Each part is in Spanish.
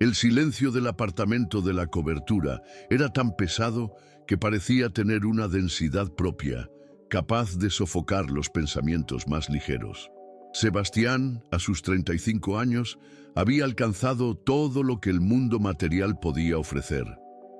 El silencio del apartamento de la cobertura era tan pesado que parecía tener una densidad propia, capaz de sofocar los pensamientos más ligeros. Sebastián, a sus 35 años, había alcanzado todo lo que el mundo material podía ofrecer.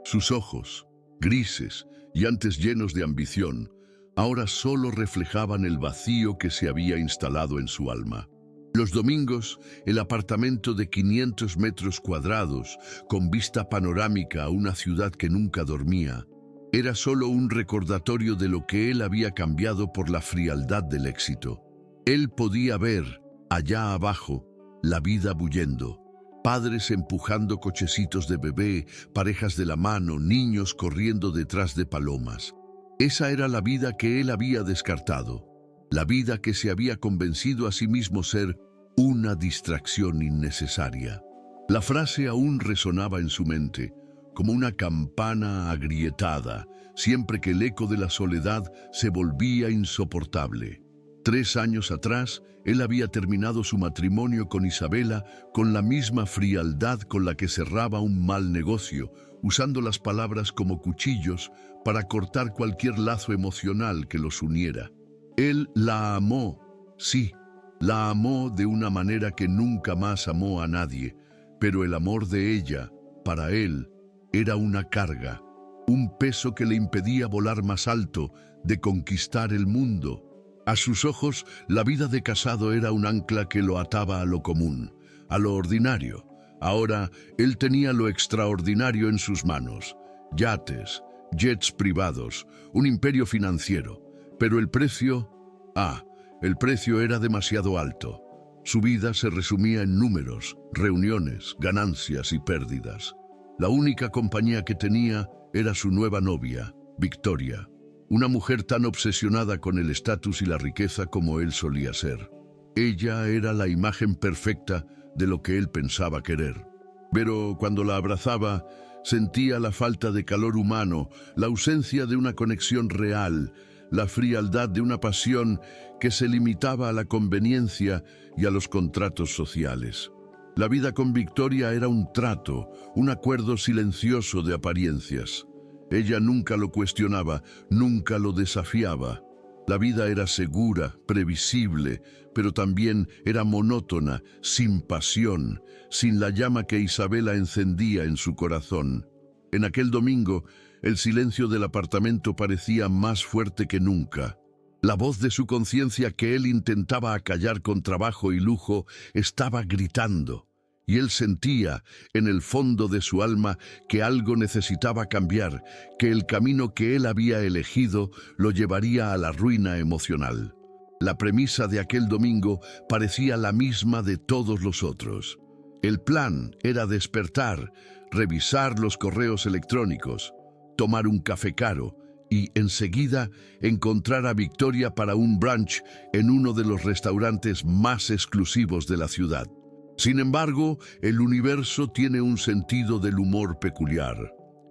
Sus ojos, grises y antes llenos de ambición, ahora solo reflejaban el vacío que se había instalado en su alma. Los domingos, el apartamento de 500 metros cuadrados, con vista panorámica a una ciudad que nunca dormía, era solo un recordatorio de lo que él había cambiado por la frialdad del éxito. Él podía ver, allá abajo, la vida bullendo. Padres empujando cochecitos de bebé, parejas de la mano, niños corriendo detrás de palomas. Esa era la vida que él había descartado. La vida que se había convencido a sí mismo ser una distracción innecesaria. La frase aún resonaba en su mente, como una campana agrietada, siempre que el eco de la soledad se volvía insoportable. 3 años atrás, él había terminado su matrimonio con Isabela con la misma frialdad con la que cerraba un mal negocio, usando las palabras como cuchillos para cortar cualquier lazo emocional que los uniera. Él la amó, sí, la amó de una manera que nunca más amó a nadie, pero el amor de ella, para él, era una carga, un peso que le impedía volar más alto, de conquistar el mundo. A sus ojos, la vida de casado era un ancla que lo ataba a lo común, a lo ordinario. Ahora, él tenía lo extraordinario en sus manos: yates, jets privados, un imperio financiero. Pero el precio... el precio era demasiado alto. Su vida se resumía en números, reuniones, ganancias y pérdidas. La única compañía que tenía era su nueva novia, Victoria, una mujer tan obsesionada con el estatus y la riqueza como él solía ser. Ella era la imagen perfecta de lo que él pensaba querer. Pero cuando la abrazaba, sentía la falta de calor humano, la ausencia de una conexión real, la frialdad de una pasión que se limitaba a la conveniencia y a los contratos sociales. La vida con Victoria era un trato, un acuerdo silencioso de apariencias. Ella nunca lo cuestionaba, nunca lo desafiaba. La vida era segura, previsible, pero también era monótona, sin pasión, sin la llama que Isabela encendía en su corazón. En aquel domingo, el silencio del apartamento parecía más fuerte que nunca. La voz de su conciencia, que él intentaba acallar con trabajo y lujo, estaba gritando. Y él sentía, en el fondo de su alma, que algo necesitaba cambiar, que el camino que él había elegido lo llevaría a la ruina emocional. La premisa de aquel domingo parecía la misma de todos los otros. El plan era despertar, revisar los correos electrónicos, tomar un café caro y, enseguida, encontrar a Victoria para un brunch en uno de los restaurantes más exclusivos de la ciudad. Sin embargo, el universo tiene un sentido del humor peculiar.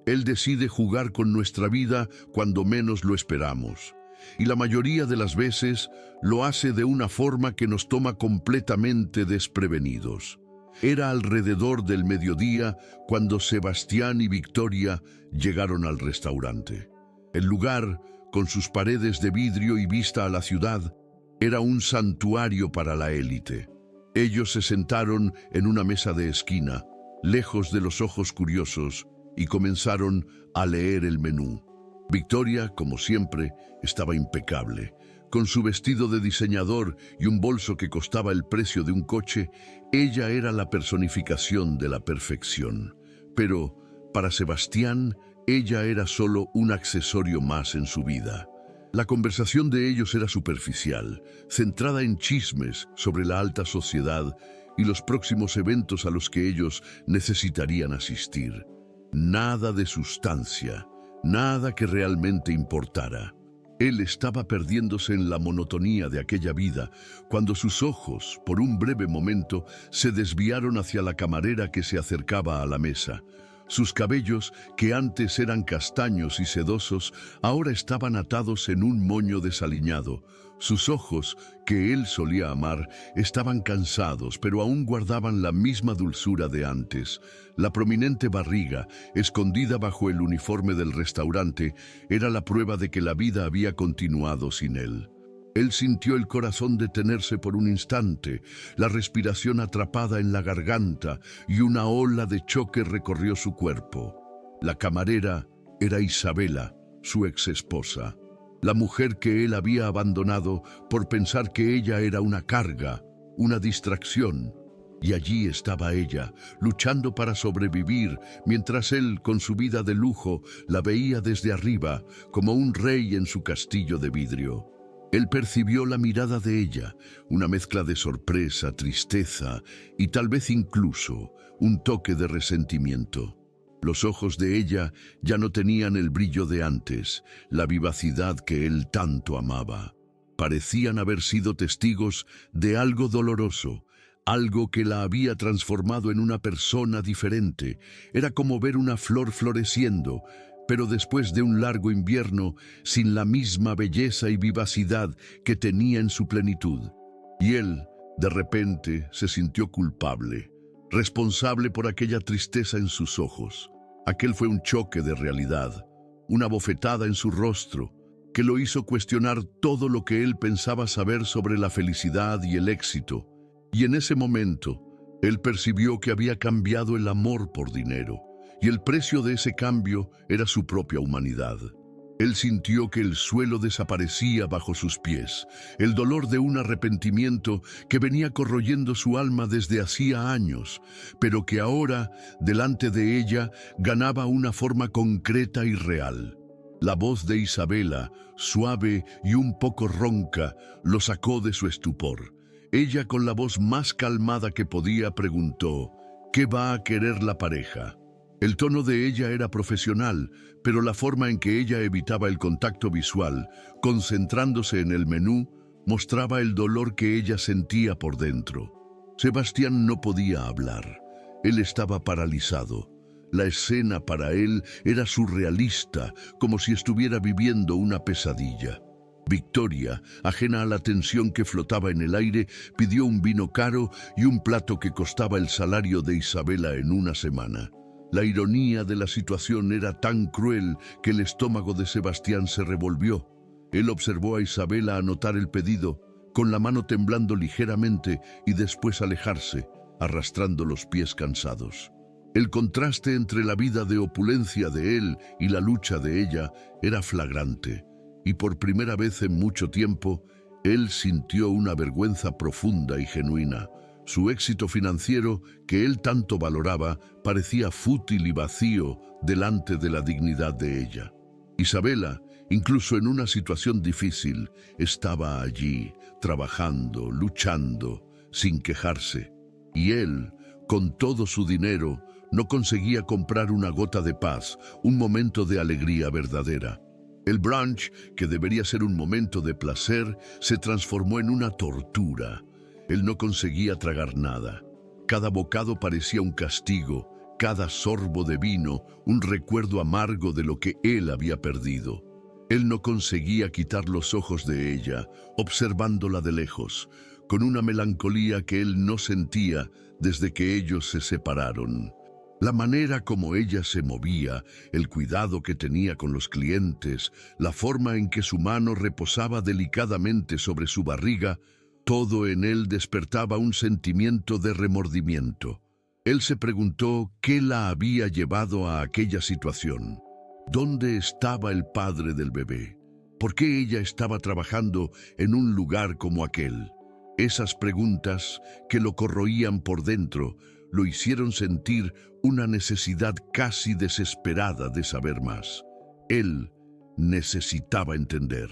Él decide jugar con nuestra vida cuando menos lo esperamos. Y la mayoría de las veces lo hace de una forma que nos toma completamente desprevenidos. Era alrededor del mediodía cuando Sebastián y Victoria llegaron al restaurante. El lugar, con sus paredes de vidrio y vista a la ciudad, era un santuario para la élite. Ellos se sentaron en una mesa de esquina, lejos de los ojos curiosos, y comenzaron a leer el menú. Victoria, como siempre, estaba impecable. Con su vestido de diseñador y un bolso que costaba el precio de un coche, ella era la personificación de la perfección. Pero, para Sebastián, ella era solo un accesorio más en su vida. La conversación de ellos era superficial, centrada en chismes sobre la alta sociedad y los próximos eventos a los que ellos necesitarían asistir. Nada de sustancia, nada que realmente importara. Él estaba perdiéndose en la monotonía de aquella vida, cuando sus ojos, por un breve momento, se desviaron hacia la camarera que se acercaba a la mesa. Sus cabellos, que antes eran castaños y sedosos, ahora estaban atados en un moño desaliñado. Sus ojos, que él solía amar, estaban cansados, pero aún guardaban la misma dulzura de antes. La prominente barriga, escondida bajo el uniforme del restaurante, era la prueba de que la vida había continuado sin él. Él sintió el corazón detenerse por un instante, la respiración atrapada en la garganta y una ola de choque recorrió su cuerpo. La camarera era Isabela, su exesposa, la mujer que él había abandonado por pensar que ella era una carga, una distracción. Y allí estaba ella, luchando para sobrevivir, mientras él, con su vida de lujo, la veía desde arriba, como un rey en su castillo de vidrio. Él percibió la mirada de ella, una mezcla de sorpresa, tristeza y tal vez incluso un toque de resentimiento. Los ojos de ella ya no tenían el brillo de antes, la vivacidad que él tanto amaba. Parecían haber sido testigos de algo doloroso, algo que la había transformado en una persona diferente. Era como ver una flor floreciendo, pero después de un largo invierno, sin la misma belleza y vivacidad que tenía en su plenitud. Y él, de repente, se sintió culpable, responsable por aquella tristeza en sus ojos. Aquel fue un choque de realidad, una bofetada en su rostro, que lo hizo cuestionar todo lo que él pensaba saber sobre la felicidad y el éxito. Y en ese momento, él percibió que había cambiado el amor por dinero. Y el precio de ese cambio era su propia humanidad. Él sintió que el suelo desaparecía bajo sus pies, el dolor de un arrepentimiento que venía corroyendo su alma desde hacía años, pero que ahora, delante de ella, ganaba una forma concreta y real. La voz de Isabela, suave y un poco ronca, lo sacó de su estupor. Ella, con la voz más calmada que podía, preguntó: ¿qué va a querer la pareja? El tono de ella era profesional, pero la forma en que ella evitaba el contacto visual, concentrándose en el menú, mostraba el dolor que ella sentía por dentro. Sebastián no podía hablar. Él estaba paralizado. La escena para él era surrealista, como si estuviera viviendo una pesadilla. Victoria, ajena a la tensión que flotaba en el aire, pidió un vino caro y un plato que costaba el salario de Isabela en una semana. La ironía de la situación era tan cruel que el estómago de Sebastián se revolvió. Él observó a Isabela anotar el pedido, con la mano temblando ligeramente, y después alejarse, arrastrando los pies cansados. El contraste entre la vida de opulencia de él y la lucha de ella era flagrante, y por primera vez en mucho tiempo, él sintió una vergüenza profunda y genuina. Su éxito financiero, que él tanto valoraba, parecía fútil y vacío delante de la dignidad de ella. Isabela, incluso en una situación difícil, estaba allí, trabajando, luchando, sin quejarse. Y él, con todo su dinero, no conseguía comprar una gota de paz, un momento de alegría verdadera. El brunch, que debería ser un momento de placer, se transformó en una tortura. Él no conseguía tragar nada. Cada bocado parecía un castigo, cada sorbo de vino un recuerdo amargo de lo que él había perdido. Él no conseguía quitar los ojos de ella, observándola de lejos, con una melancolía que él no sentía desde que ellos se separaron. La manera como ella se movía, el cuidado que tenía con los clientes, la forma en que su mano reposaba delicadamente sobre su barriga, todo en él despertaba un sentimiento de remordimiento. Él se preguntó qué la había llevado a aquella situación. ¿Dónde estaba el padre del bebé? ¿Por qué ella estaba trabajando en un lugar como aquel? Esas preguntas, que lo corroían por dentro, lo hicieron sentir una necesidad casi desesperada de saber más. Él necesitaba entender.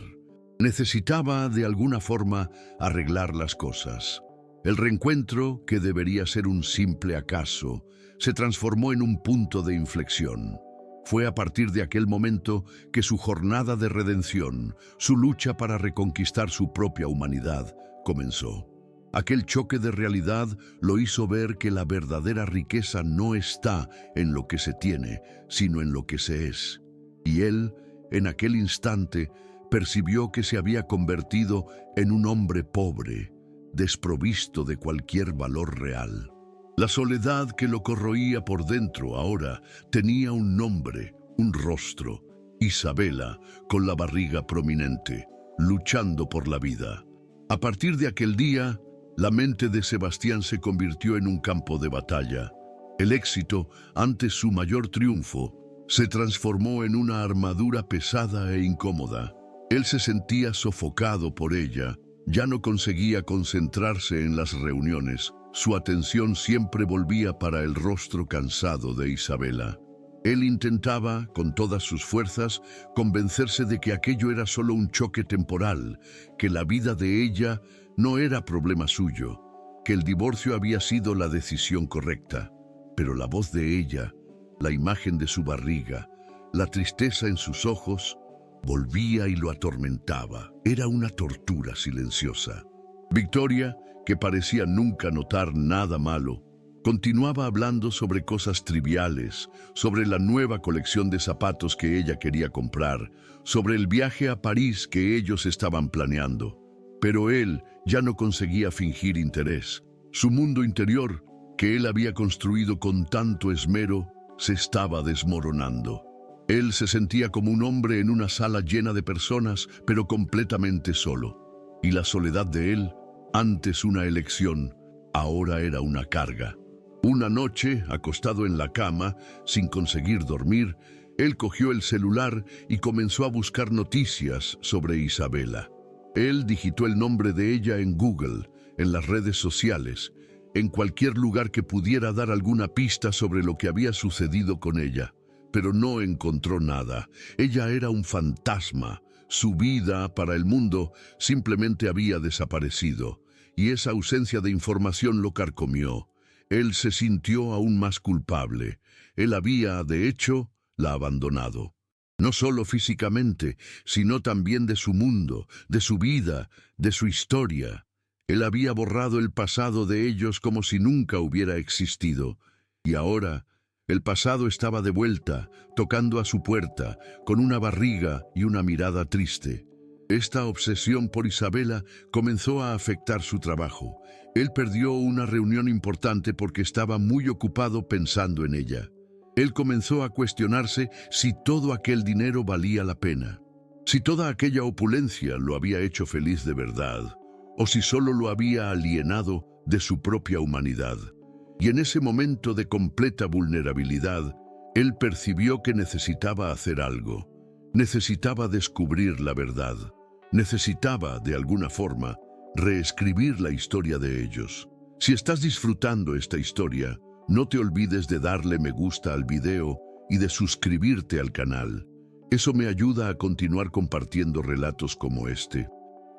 Necesitaba, de alguna forma, arreglar las cosas. El reencuentro, que debería ser un simple acaso, se transformó en un punto de inflexión. Fue a partir de aquel momento que su jornada de redención, su lucha para reconquistar su propia humanidad, comenzó. Aquel choque de realidad lo hizo ver que la verdadera riqueza no está en lo que se tiene, sino en lo que se es. Y él, en aquel instante, percibió que se había convertido en un hombre pobre, desprovisto de cualquier valor real. La soledad que lo corroía por dentro ahora tenía un nombre, un rostro: Isabela, con la barriga prominente, luchando por la vida. A partir de aquel día, la mente de Sebastián se convirtió en un campo de batalla. El éxito, antes su mayor triunfo, se transformó en una armadura pesada e incómoda. Él se sentía sofocado por ella, ya no conseguía concentrarse en las reuniones. Su atención siempre volvía para el rostro cansado de Isabela. Él intentaba, con todas sus fuerzas, convencerse de que aquello era solo un choque temporal, que la vida de ella no era problema suyo, que el divorcio había sido la decisión correcta. Pero la voz de ella, la imagen de su barriga, la tristeza en sus ojos, volvía y lo atormentaba. Era una tortura silenciosa. Victoria, que parecía nunca notar nada malo, continuaba hablando sobre cosas triviales, sobre la nueva colección de zapatos que ella quería comprar, sobre el viaje a París que ellos estaban planeando. Pero él ya no conseguía fingir interés. Su mundo interior, que él había construido con tanto esmero, se estaba desmoronando. Él se sentía como un hombre en una sala llena de personas, pero completamente solo. Y la soledad de él, antes una elección, ahora era una carga. Una noche, acostado en la cama, sin conseguir dormir, él cogió el celular y comenzó a buscar noticias sobre Isabela. Él digitó el nombre de ella en Google, en las redes sociales, en cualquier lugar que pudiera dar alguna pista sobre lo que había sucedido con ella. Pero no encontró nada. Ella era un fantasma. Su vida para el mundo simplemente había desaparecido, y esa ausencia de información lo carcomió. Él se sintió aún más culpable. Él había, de hecho, la abandonado. No solo físicamente, sino también de su mundo, de su vida, de su historia. Él había borrado el pasado de ellos como si nunca hubiera existido. Y ahora, el pasado estaba de vuelta, tocando a su puerta, con una barriga y una mirada triste. Esta obsesión por Isabela comenzó a afectar su trabajo. Él perdió una reunión importante porque estaba muy ocupado pensando en ella. Él comenzó a cuestionarse si todo aquel dinero valía la pena, si toda aquella opulencia lo había hecho feliz de verdad, o si solo lo había alienado de su propia humanidad. Y en ese momento de completa vulnerabilidad, él percibió que necesitaba hacer algo. Necesitaba descubrir la verdad. Necesitaba, de alguna forma, reescribir la historia de ellos. Si estás disfrutando esta historia, no te olvides de darle me gusta al video y de suscribirte al canal. Eso me ayuda a continuar compartiendo relatos como este.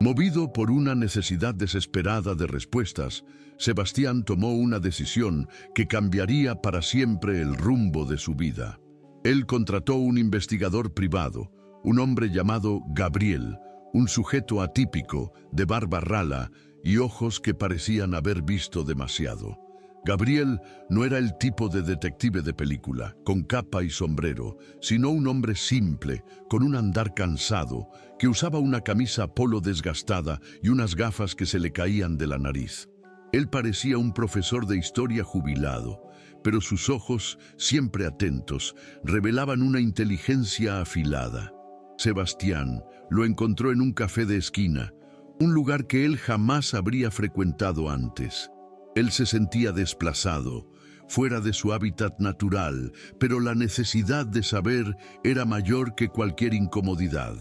Movido por una necesidad desesperada de respuestas, Sebastián tomó una decisión que cambiaría para siempre el rumbo de su vida. Él contrató un investigador privado, un hombre llamado Gabriel, un sujeto atípico, de barba rala y ojos que parecían haber visto demasiado. Gabriel no era el tipo de detective de película, con capa y sombrero, sino un hombre simple, con un andar cansado, que usaba una camisa polo desgastada y unas gafas que se le caían de la nariz. Él parecía un profesor de historia jubilado, pero sus ojos, siempre atentos, revelaban una inteligencia afilada. Sebastián lo encontró en un café de esquina, un lugar que él jamás habría frecuentado antes. Él se sentía desplazado, fuera de su hábitat natural, pero la necesidad de saber era mayor que cualquier incomodidad.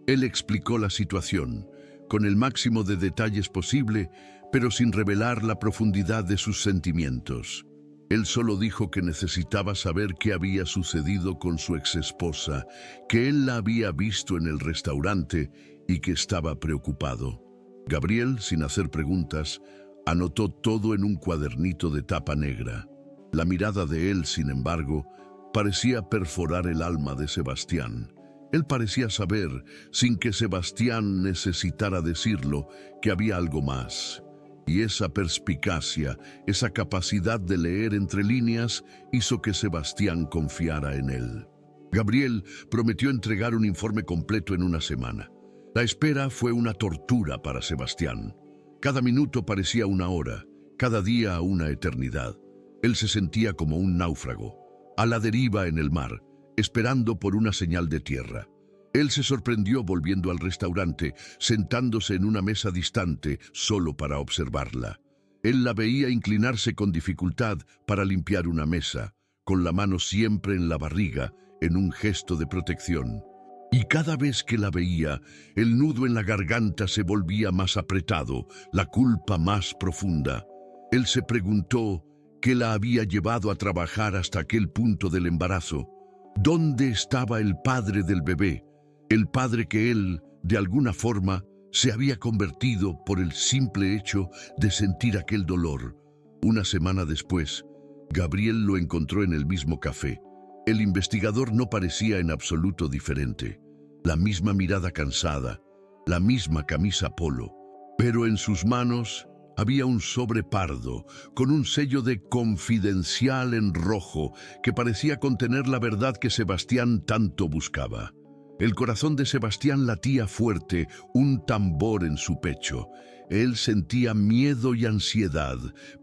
Él explicó la situación, con el máximo de detalles posible, pero sin revelar la profundidad de sus sentimientos. Él solo dijo que necesitaba saber qué había sucedido con su exesposa, que él la había visto en el restaurante y que estaba preocupado. Gabriel, sin hacer preguntas, anotó todo en un cuadernito de tapa negra. La mirada de él, sin embargo, parecía perforar el alma de Sebastián. Él parecía saber, sin que Sebastián necesitara decirlo, que había algo más. Y esa perspicacia, esa capacidad de leer entre líneas, hizo que Sebastián confiara en él. Gabriel prometió entregar un informe completo en una semana. La espera fue una tortura para Sebastián. Cada minuto parecía una hora, cada día una eternidad. Él se sentía como un náufrago, a la deriva en el mar, esperando por una señal de tierra. Él se sorprendió volviendo al restaurante, sentándose en una mesa distante, solo para observarla. Él la veía inclinarse con dificultad para limpiar una mesa, con la mano siempre en la barriga, en un gesto de protección. Y cada vez que la veía, el nudo en la garganta se volvía más apretado, la culpa más profunda. Él se preguntó qué la había llevado a trabajar hasta aquel punto del embarazo. ¿Dónde estaba el padre del bebé? El padre que él, de alguna forma, se había convertido por el simple hecho de sentir aquel dolor. Una semana después, Gabriel lo encontró en el mismo café. El investigador no parecía en absoluto diferente. La misma mirada cansada, la misma camisa polo, pero en sus manos había un sobre pardo con un sello de confidencial en rojo que parecía contener la verdad que Sebastián tanto buscaba. El corazón de Sebastián latía fuerte, un tambor en su pecho. Él sentía miedo y ansiedad,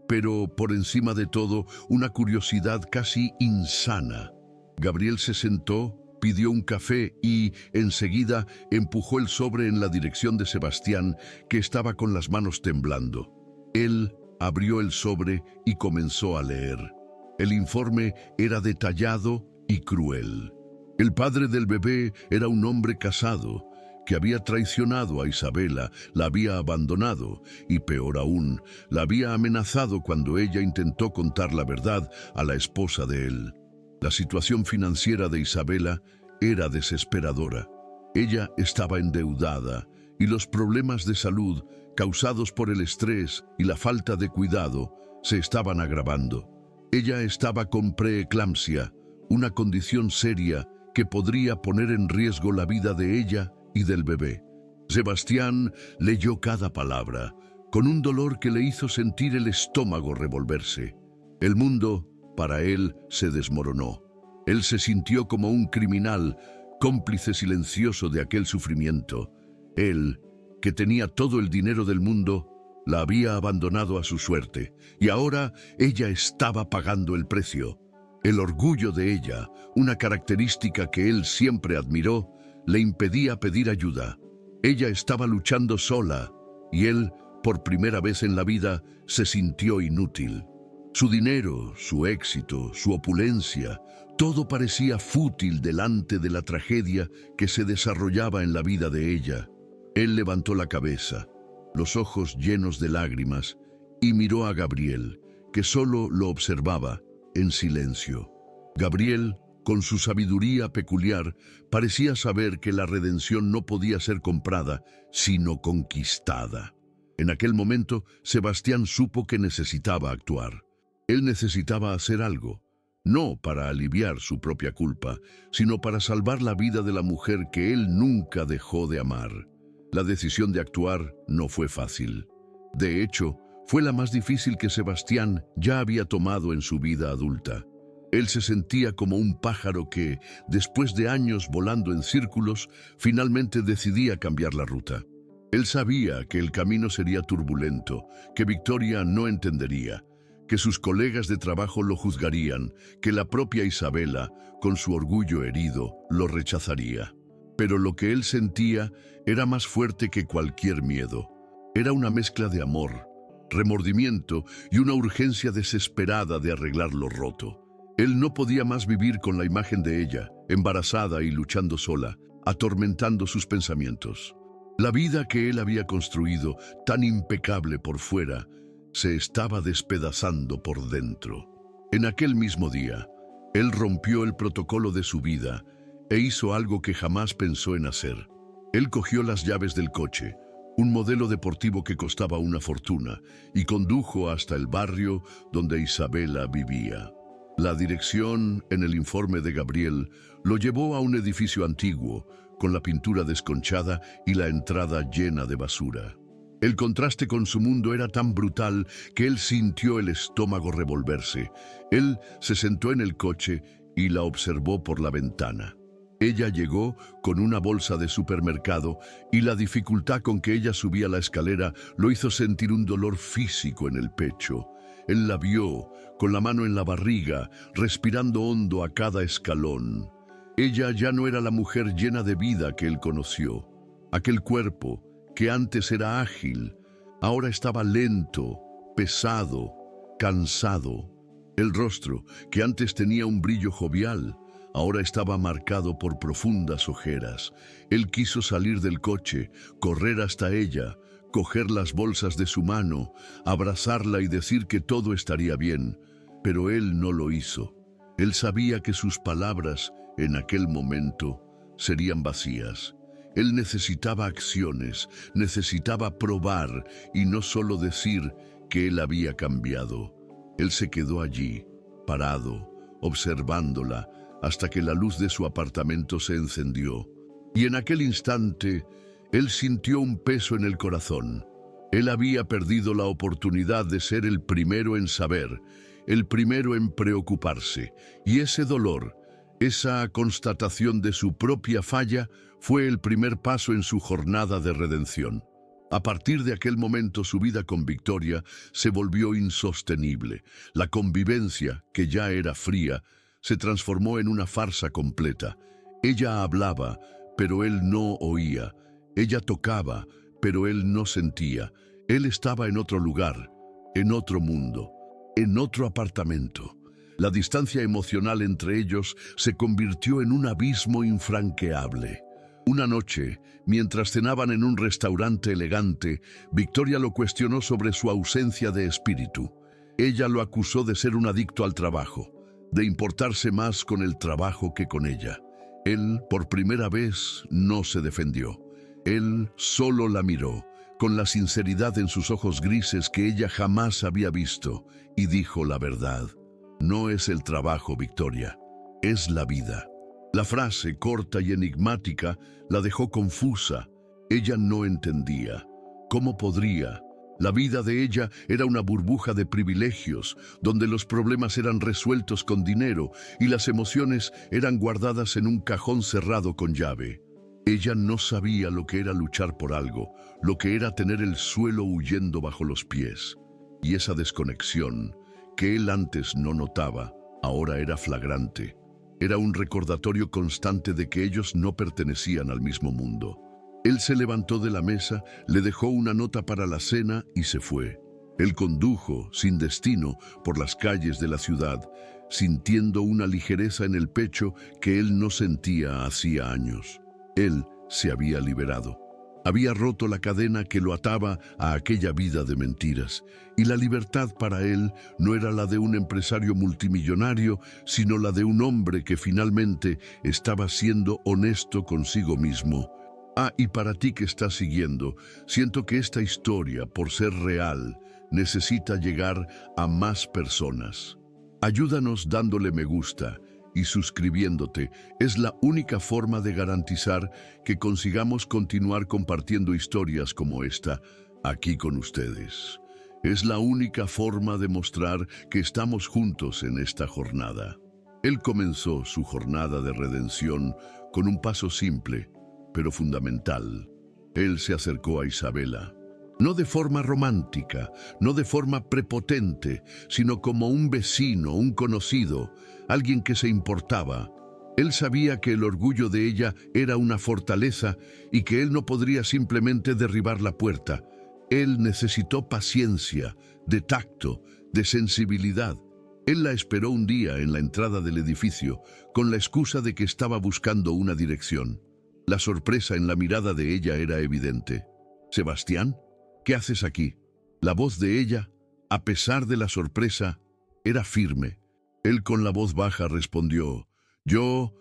pero por encima de todo una curiosidad casi insana. Gabriel se sentó, pidió un café y, enseguida, empujó el sobre en la dirección de Sebastián, que estaba con las manos temblando. Él abrió el sobre y comenzó a leer. El informe era detallado y cruel. El padre del bebé era un hombre casado, que había traicionado a Isabela, la había abandonado y, peor aún, la había amenazado cuando ella intentó contar la verdad a la esposa de él. La situación financiera de Isabela era desesperadora. Ella estaba endeudada y los problemas de salud causados por el estrés y la falta de cuidado se estaban agravando. Ella estaba con preeclampsia, una condición seria que podría poner en riesgo la vida de ella y del bebé. Sebastián leyó cada palabra, con un dolor que le hizo sentir el estómago revolverse. El mundo, para él, se desmoronó. Él se sintió como un criminal, cómplice silencioso de aquel sufrimiento. Él, que tenía todo el dinero del mundo, la había abandonado a su suerte, y ahora ella estaba pagando el precio. El orgullo de ella, una característica que él siempre admiró, le impedía pedir ayuda. Ella estaba luchando sola, y él, por primera vez en la vida, se sintió inútil. Su dinero, su éxito, su opulencia, todo parecía fútil delante de la tragedia que se desarrollaba en la vida de ella. Él levantó la cabeza, los ojos llenos de lágrimas, y miró a Gabriel, que solo lo observaba en silencio. Gabriel, con su sabiduría peculiar, parecía saber que la redención no podía ser comprada, sino conquistada. En aquel momento, Sebastián supo que necesitaba actuar. Él necesitaba hacer algo, no para aliviar su propia culpa, sino para salvar la vida de la mujer que él nunca dejó de amar. La decisión de actuar no fue fácil. De hecho, fue la más difícil que Sebastián ya había tomado en su vida adulta. Él se sentía como un pájaro que, después de años volando en círculos, finalmente decidía cambiar la ruta. Él sabía que el camino sería turbulento, que Victoria no entendería, que sus colegas de trabajo lo juzgarían, que la propia Isabela, con su orgullo herido, lo rechazaría. Pero lo que él sentía era más fuerte que cualquier miedo. Era una mezcla de amor, remordimiento y una urgencia desesperada de arreglar lo roto. Él no podía más vivir con la imagen de ella, embarazada y luchando sola, atormentando sus pensamientos. La vida que él había construido, tan impecable por fuera, se estaba despedazando por dentro. En aquel mismo día, él rompió el protocolo de su vida e hizo algo que jamás pensó en hacer. Él cogió las llaves del coche, un modelo deportivo que costaba una fortuna, y condujo hasta el barrio donde Isabela vivía. La dirección en el informe de Gabriel lo llevó a un edificio antiguo, con la pintura desconchada y la entrada llena de basura. El contraste con su mundo era tan brutal que él sintió el estómago revolverse. Él se sentó en el coche y la observó por la ventana. Ella llegó con una bolsa de supermercado y la dificultad con que ella subía la escalera lo hizo sentir un dolor físico en el pecho. Él la vio, con la mano en la barriga, respirando hondo a cada escalón. Ella ya no era la mujer llena de vida que él conoció. Aquel cuerpo, que antes era ágil, ahora estaba lento, pesado, cansado. El rostro, que antes tenía un brillo jovial, ahora estaba marcado por profundas ojeras. Él quiso salir del coche, correr hasta ella, coger las bolsas de su mano, abrazarla y decir que todo estaría bien, pero él no lo hizo. Él sabía que sus palabras, en aquel momento, serían vacías. Él necesitaba acciones, necesitaba probar y no solo decir que él había cambiado. Él se quedó allí, parado, observándola, hasta que la luz de su apartamento se encendió. Y en aquel instante, él sintió un peso en el corazón. Él había perdido la oportunidad de ser el primero en saber, el primero en preocuparse, y ese dolor, esa constatación de su propia falla, fue el primer paso en su jornada de redención. A partir de aquel momento su vida con Victoria se volvió insostenible. La convivencia, que ya era fría, se transformó en una farsa completa. Ella hablaba, pero él no oía. Ella tocaba, pero él no sentía. Él estaba en otro lugar, en otro mundo, en otro apartamento. La distancia emocional entre ellos se convirtió en un abismo infranqueable. Una noche, mientras cenaban en un restaurante elegante, Victoria lo cuestionó sobre su ausencia de espíritu. Ella lo acusó de ser un adicto al trabajo, de importarse más con el trabajo que con ella. Él, por primera vez, no se defendió. Él solo la miró, con la sinceridad en sus ojos grises que ella jamás había visto, y dijo la verdad. No es el trabajo, Victoria, es la vida. La frase, corta y enigmática, la dejó confusa. Ella no entendía. ¿Cómo podría? La vida de ella era una burbuja de privilegios, donde los problemas eran resueltos con dinero y las emociones eran guardadas en un cajón cerrado con llave. Ella no sabía lo que era luchar por algo, lo que era tener el suelo huyendo bajo los pies. Y esa desconexión, que él antes no notaba, ahora era flagrante. Era un recordatorio constante de que ellos no pertenecían al mismo mundo. Él se levantó de la mesa, le dejó una nota para la cena y se fue. Él condujo, sin destino, por las calles de la ciudad, sintiendo una ligereza en el pecho que él no sentía hacía años. Él se había liberado. Había roto la cadena que lo ataba a aquella vida de mentiras, y la libertad para él no era la de un empresario multimillonario, sino la de un hombre que finalmente estaba siendo honesto consigo mismo. Y para ti que estás siguiendo, siento que esta historia, por ser real, necesita llegar a más personas. Ayúdanos dándole me gusta y suscribiéndote. Es la única forma de garantizar que consigamos continuar compartiendo historias como esta aquí con ustedes. Es la única forma de mostrar que estamos juntos en esta jornada. Él comenzó su jornada de redención con un paso simple, pero fundamental. Él se acercó a Isabela. No de forma romántica, no de forma prepotente, sino como un vecino, un conocido, alguien que se importaba. Él sabía que el orgullo de ella era una fortaleza y que él no podría simplemente derribar la puerta. Él necesitó paciencia, de tacto, de sensibilidad. Él la esperó un día en la entrada del edificio, con la excusa de que estaba buscando una dirección. La sorpresa en la mirada de ella era evidente. «¿Sebastián? ¿Qué haces aquí?» La voz de ella, a pesar de la sorpresa, era firme. Él con la voz baja respondió, Yo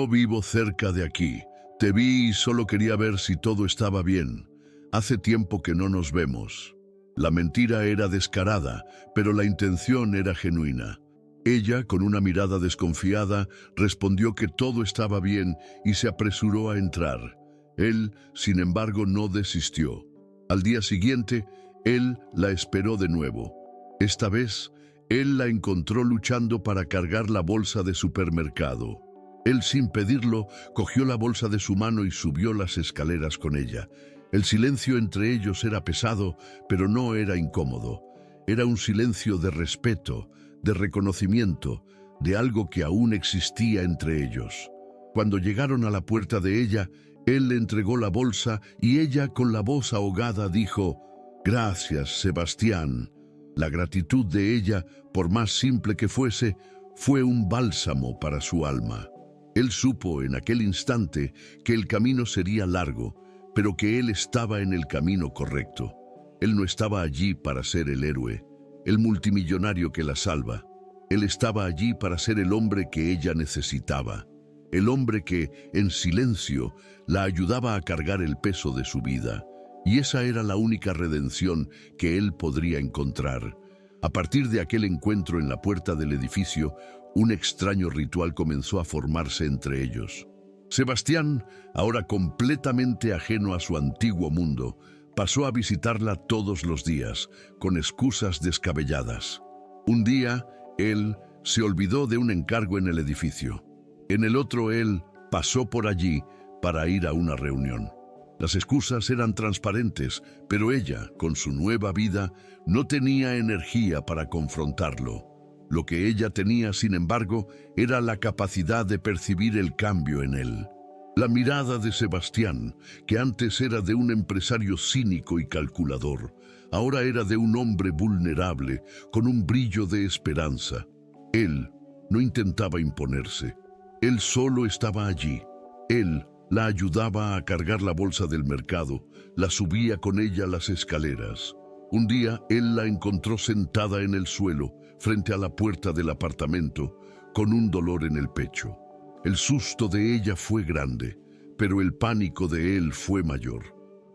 vivo cerca de aquí. Te vi y solo quería ver si todo estaba bien. Hace tiempo que no nos vemos». La mentira era descarada, pero la intención era genuina. Ella, con una mirada desconfiada, respondió que todo estaba bien y se apresuró a entrar. Él, sin embargo, no desistió. Al día siguiente, él la esperó de nuevo. Esta vez, él la encontró luchando para cargar la bolsa de supermercado. Él, sin pedirlo, cogió la bolsa de su mano y subió las escaleras con ella. El silencio entre ellos era pesado, pero no era incómodo. Era un silencio de respeto, de reconocimiento, de algo que aún existía entre ellos. Cuando llegaron a la puerta de ella, él le entregó la bolsa y ella, con la voz ahogada, dijo: «Gracias, Sebastián». La gratitud de ella, por más simple que fuese, fue un bálsamo para su alma. Él supo en aquel instante que el camino sería largo, pero que él estaba en el camino correcto. Él no estaba allí para ser el héroe, el multimillonario que la salva. Él estaba allí para ser el hombre que ella necesitaba, el hombre que, en silencio, la ayudaba a cargar el peso de su vida. Y esa era la única redención que él podría encontrar. A partir de aquel encuentro en la puerta del edificio, un extraño ritual comenzó a formarse entre ellos. Sebastián, ahora completamente ajeno a su antiguo mundo, pasó a visitarla todos los días, con excusas descabelladas. Un día, él se olvidó de un encargo en el edificio. En el otro, él pasó por allí para ir a una reunión. Las excusas eran transparentes, pero ella, con su nueva vida, no tenía energía para confrontarlo. Lo que ella tenía, sin embargo, era la capacidad de percibir el cambio en él. La mirada de Sebastián, que antes era de un empresario cínico y calculador, ahora era de un hombre vulnerable, con un brillo de esperanza. Él no intentaba imponerse. Él solo estaba allí. Él la ayudaba a cargar la bolsa del mercado, la subía con ella las escaleras. Un día, él la encontró sentada en el suelo, frente a la puerta del apartamento, con un dolor en el pecho. El susto de ella fue grande, pero el pánico de él fue mayor.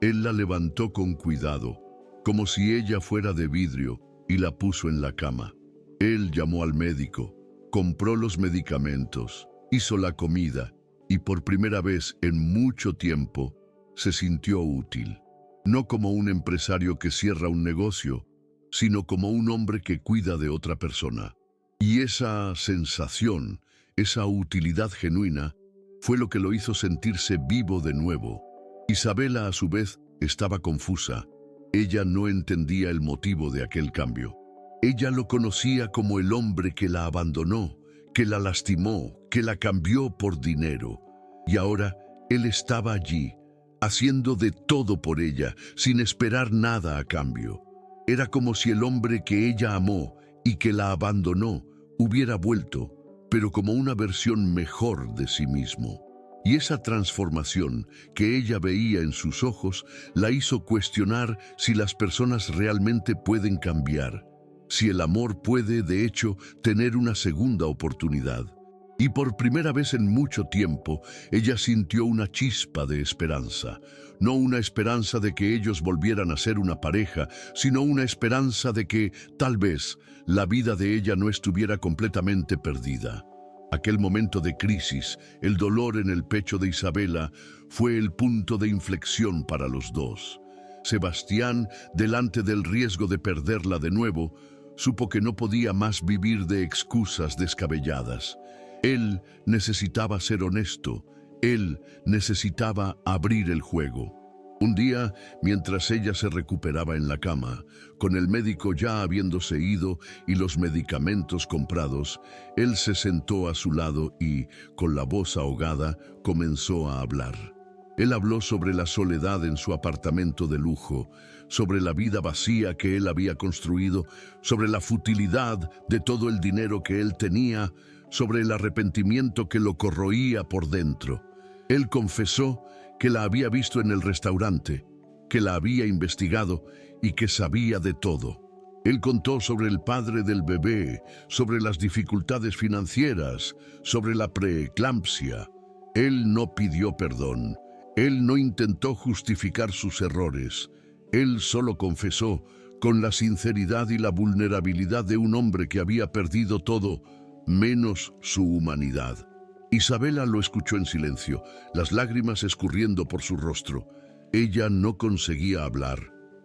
Él la levantó con cuidado, como si ella fuera de vidrio, y la puso en la cama. Él llamó al médico, compró los medicamentos, hizo la comida, y por primera vez en mucho tiempo se sintió útil. No como un empresario que cierra un negocio, sino como un hombre que cuida de otra persona. Y esa sensación, esa utilidad genuina, fue lo que lo hizo sentirse vivo de nuevo. Isabela, a su vez, estaba confusa. Ella no entendía el motivo de aquel cambio. Ella lo conocía como el hombre que la abandonó, que la lastimó, que la cambió por dinero. Y ahora él estaba allí, haciendo de todo por ella, sin esperar nada a cambio. Era como si el hombre que ella amó y que la abandonó hubiera vuelto, pero como una versión mejor de sí mismo. Y esa transformación que ella veía en sus ojos la hizo cuestionar si las personas realmente pueden cambiar, si el amor puede, de hecho, tener una segunda oportunidad. Y por primera vez en mucho tiempo, ella sintió una chispa de esperanza. No una esperanza de que ellos volvieran a ser una pareja, sino una esperanza de que, tal vez, la vida de ella no estuviera completamente perdida. Aquel momento de crisis, el dolor en el pecho de Isabela, fue el punto de inflexión para los dos. Sebastián, delante del riesgo de perderla de nuevo, supo que no podía más vivir de excusas descabelladas. Él necesitaba ser honesto. Él necesitaba abrir el juego. Un día, mientras ella se recuperaba en la cama, con el médico ya habiéndose ido y los medicamentos comprados, él se sentó a su lado y, con la voz ahogada, comenzó a hablar. Él habló sobre la soledad en su apartamento de lujo, sobre la vida vacía que él había construido, sobre la futilidad de todo el dinero que él tenía, sobre el arrepentimiento que lo corroía por dentro. Él confesó que la había visto en el restaurante, que la había investigado y que sabía de todo. Él contó sobre el padre del bebé, sobre las dificultades financieras, sobre la preeclampsia. Él no pidió perdón. Él no intentó justificar sus errores. Él solo confesó, con la sinceridad y la vulnerabilidad de un hombre que había perdido todo, menos su humanidad. Isabela lo escuchó en silencio, las lágrimas escurriendo por su rostro. Ella no conseguía hablar.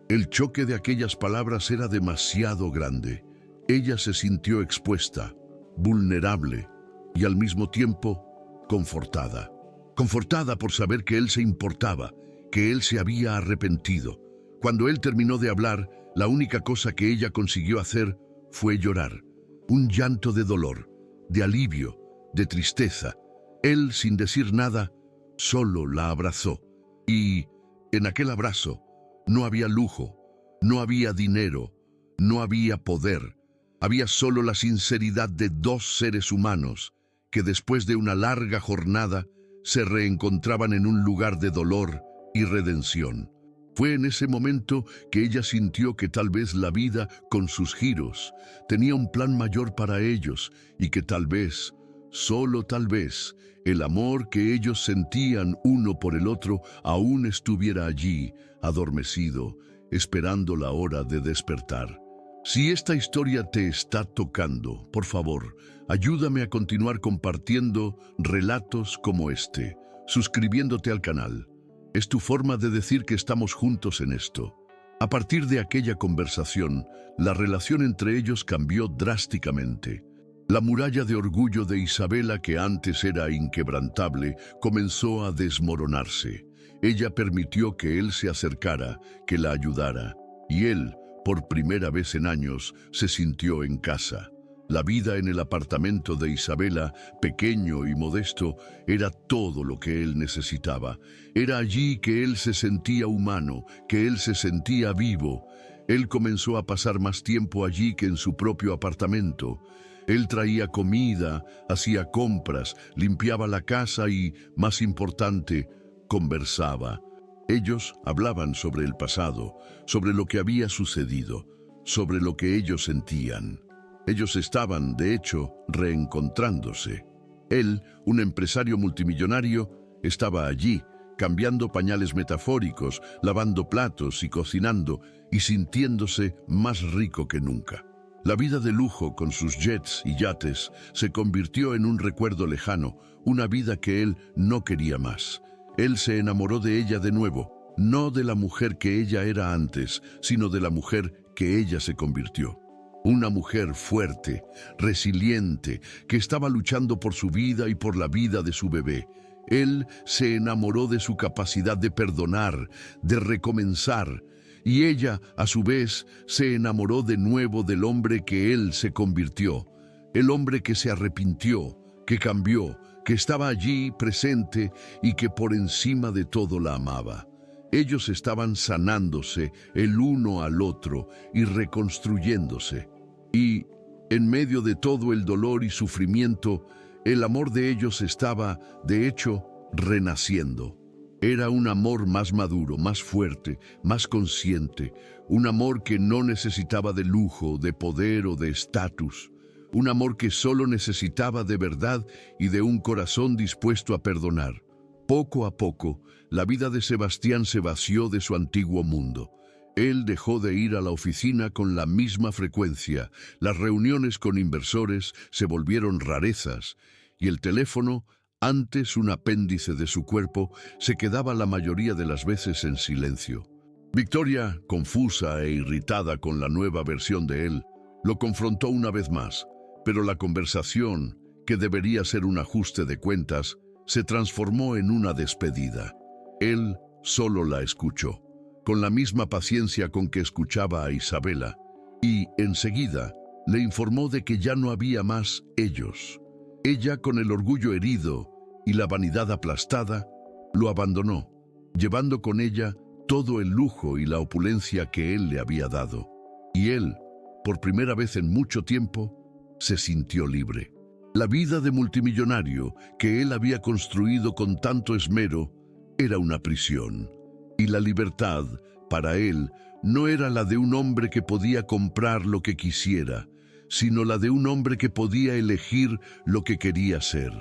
El choque de aquellas palabras era demasiado grande. Ella se sintió expuesta, vulnerable y al mismo tiempo confortada. Confortada por saber que él se importaba, que él se había arrepentido. Cuando él terminó de hablar, la única cosa que ella consiguió hacer fue llorar. Un llanto de dolor, de alivio, de tristeza. Él, sin decir nada, solo la abrazó. Y en aquel abrazo no había lujo, no había dinero, no había poder. Había solo la sinceridad de dos seres humanos que después de una larga jornada se reencontraban en un lugar de dolor y redención. Fue en ese momento que ella sintió que tal vez la vida, con sus giros, tenía un plan mayor para ellos y que tal vez, solo tal vez, el amor que ellos sentían uno por el otro aún estuviera allí, adormecido, esperando la hora de despertar. Si esta historia te está tocando, por favor, ayúdame a continuar compartiendo relatos como este, suscribiéndote al canal. Es tu forma de decir que estamos juntos en esto. A partir de aquella conversación, la relación entre ellos cambió drásticamente. La muralla de orgullo de Isabela, que antes era inquebrantable, comenzó a desmoronarse. Ella permitió que él se acercara, que la ayudara, y él, por primera vez en años, se sintió en casa. La vida en el apartamento de Isabela, pequeño y modesto, era todo lo que él necesitaba. Era allí que él se sentía humano, que él se sentía vivo. Él comenzó a pasar más tiempo allí que en su propio apartamento. Él traía comida, hacía compras, limpiaba la casa y, más importante, conversaba. Ellos hablaban sobre el pasado, sobre lo que había sucedido, sobre lo que ellos sentían. Ellos estaban, de hecho, reencontrándose. Él, un empresario multimillonario, estaba allí, cambiando pañales metafóricos, lavando platos y cocinando, y sintiéndose más rico que nunca. La vida de lujo, con sus jets y yates, se convirtió en un recuerdo lejano, una vida que él no quería más. Él se enamoró de ella de nuevo, no de la mujer que ella era antes, sino de la mujer que ella se convirtió. Una mujer fuerte, resiliente, que estaba luchando por su vida y por la vida de su bebé. Él se enamoró de su capacidad de perdonar, de recomenzar, y ella, a su vez, se enamoró de nuevo del hombre que él se convirtió, el hombre que se arrepintió, que cambió, que estaba allí presente y que por encima de todo la amaba. Ellos estaban sanándose el uno al otro y reconstruyéndose. Y, en medio de todo el dolor y sufrimiento, el amor de ellos estaba, de hecho, renaciendo. Era un amor más maduro, más fuerte, más consciente, un amor que no necesitaba de lujo, de poder o de estatus, un amor que solo necesitaba de verdad y de un corazón dispuesto a perdonar. Poco a poco, la vida de Sebastián se vació de su antiguo mundo. Él dejó de ir a la oficina con la misma frecuencia, las reuniones con inversores se volvieron rarezas, y el teléfono, antes un apéndice de su cuerpo, se quedaba la mayoría de las veces en silencio. Victoria, confusa e irritada con la nueva versión de él, lo confrontó una vez más, pero la conversación, que debería ser un ajuste de cuentas, se transformó en una despedida. Él solo la escuchó, con la misma paciencia con que escuchaba a Isabela, y, enseguida, le informó de que ya no había más ellos. Ella, con el orgullo herido y la vanidad aplastada, lo abandonó, llevando con ella todo el lujo y la opulencia que él le había dado. Y él, por primera vez en mucho tiempo, se sintió libre. La vida de multimillonario que él había construido con tanto esmero era una prisión. Y la libertad, para él, no era la de un hombre que podía comprar lo que quisiera, sino la de un hombre que podía elegir lo que quería ser.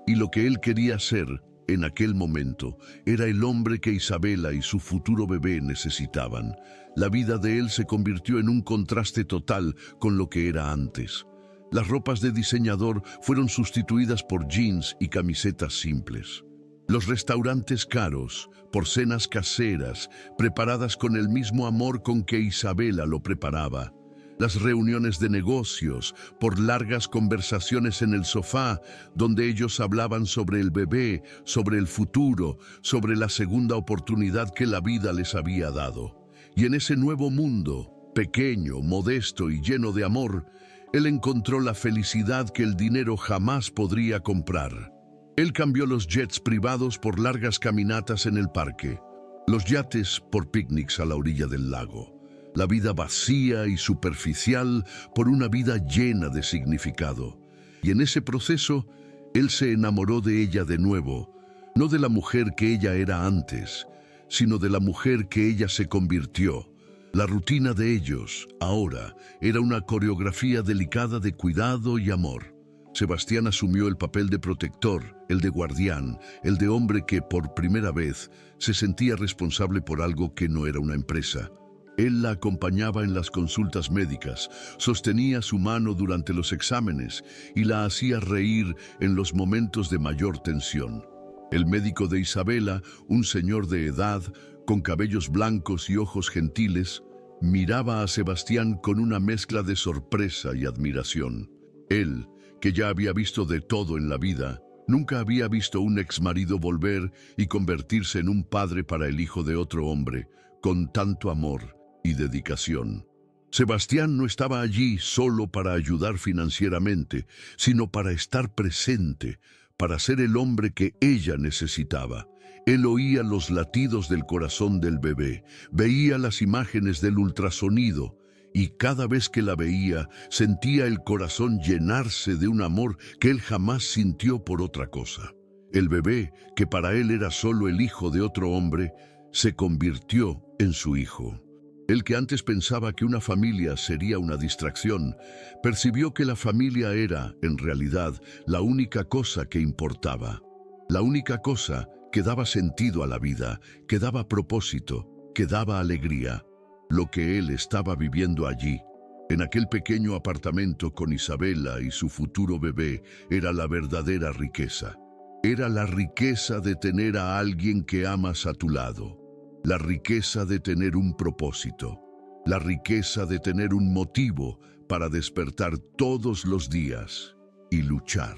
Y lo que él quería ser, en aquel momento, era el hombre que Isabela y su futuro bebé necesitaban. La vida de él se convirtió en un contraste total con lo que era antes. Las ropas de diseñador fueron sustituidas por jeans y camisetas simples. Los restaurantes caros, por cenas caseras, preparadas con el mismo amor con que Isabela lo preparaba. Las reuniones de negocios, por largas conversaciones en el sofá, donde ellos hablaban sobre el bebé, sobre el futuro, sobre la segunda oportunidad que la vida les había dado. Y en ese nuevo mundo, pequeño, modesto y lleno de amor, él encontró la felicidad que el dinero jamás podría comprar. Él cambió los jets privados por largas caminatas en el parque, los yates por picnics a la orilla del lago, la vida vacía y superficial por una vida llena de significado. Y en ese proceso, él se enamoró de ella de nuevo, no de la mujer que ella era antes, sino de la mujer que ella se convirtió. La rutina de ellos, ahora, era una coreografía delicada de cuidado y amor. Sebastián asumió el papel de protector, el de guardián, el de hombre que, por primera vez, se sentía responsable por algo que no era una empresa. Él la acompañaba en las consultas médicas, sostenía su mano durante los exámenes y la hacía reír en los momentos de mayor tensión. El médico de Isabela, un señor de edad, con cabellos blancos y ojos gentiles, miraba a Sebastián con una mezcla de sorpresa y admiración. Él, que ya había visto de todo en la vida, nunca había visto un exmarido volver y convertirse en un padre para el hijo de otro hombre, con tanto amor y dedicación. Sebastián no estaba allí solo para ayudar financieramente, sino para estar presente, para ser el hombre que ella necesitaba. Él oía los latidos del corazón del bebé, veía las imágenes del ultrasonido, y cada vez que la veía, sentía el corazón llenarse de un amor que él jamás sintió por otra cosa. El bebé, que para él era solo el hijo de otro hombre, se convirtió en su hijo. El que antes pensaba que una familia sería una distracción, percibió que la familia era, en realidad, la única cosa que importaba. La única cosa que daba sentido a la vida, que daba propósito, que daba alegría. Lo que él estaba viviendo allí, en aquel pequeño apartamento con Isabela y su futuro bebé, era la verdadera riqueza. Era la riqueza de tener a alguien que amas a tu lado, la riqueza de tener un propósito, la riqueza de tener un motivo para despertar todos los días y luchar.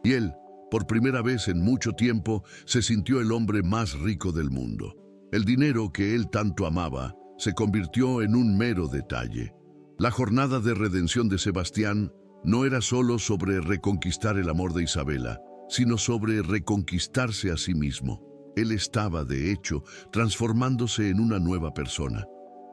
Y él, por primera vez en mucho tiempo, se sintió el hombre más rico del mundo. El dinero que él tanto amaba se convirtió en un mero detalle. La jornada de redención de Sebastián no era solo sobre reconquistar el amor de Isabela, sino sobre reconquistarse a sí mismo. Él estaba, de hecho, transformándose en una nueva persona.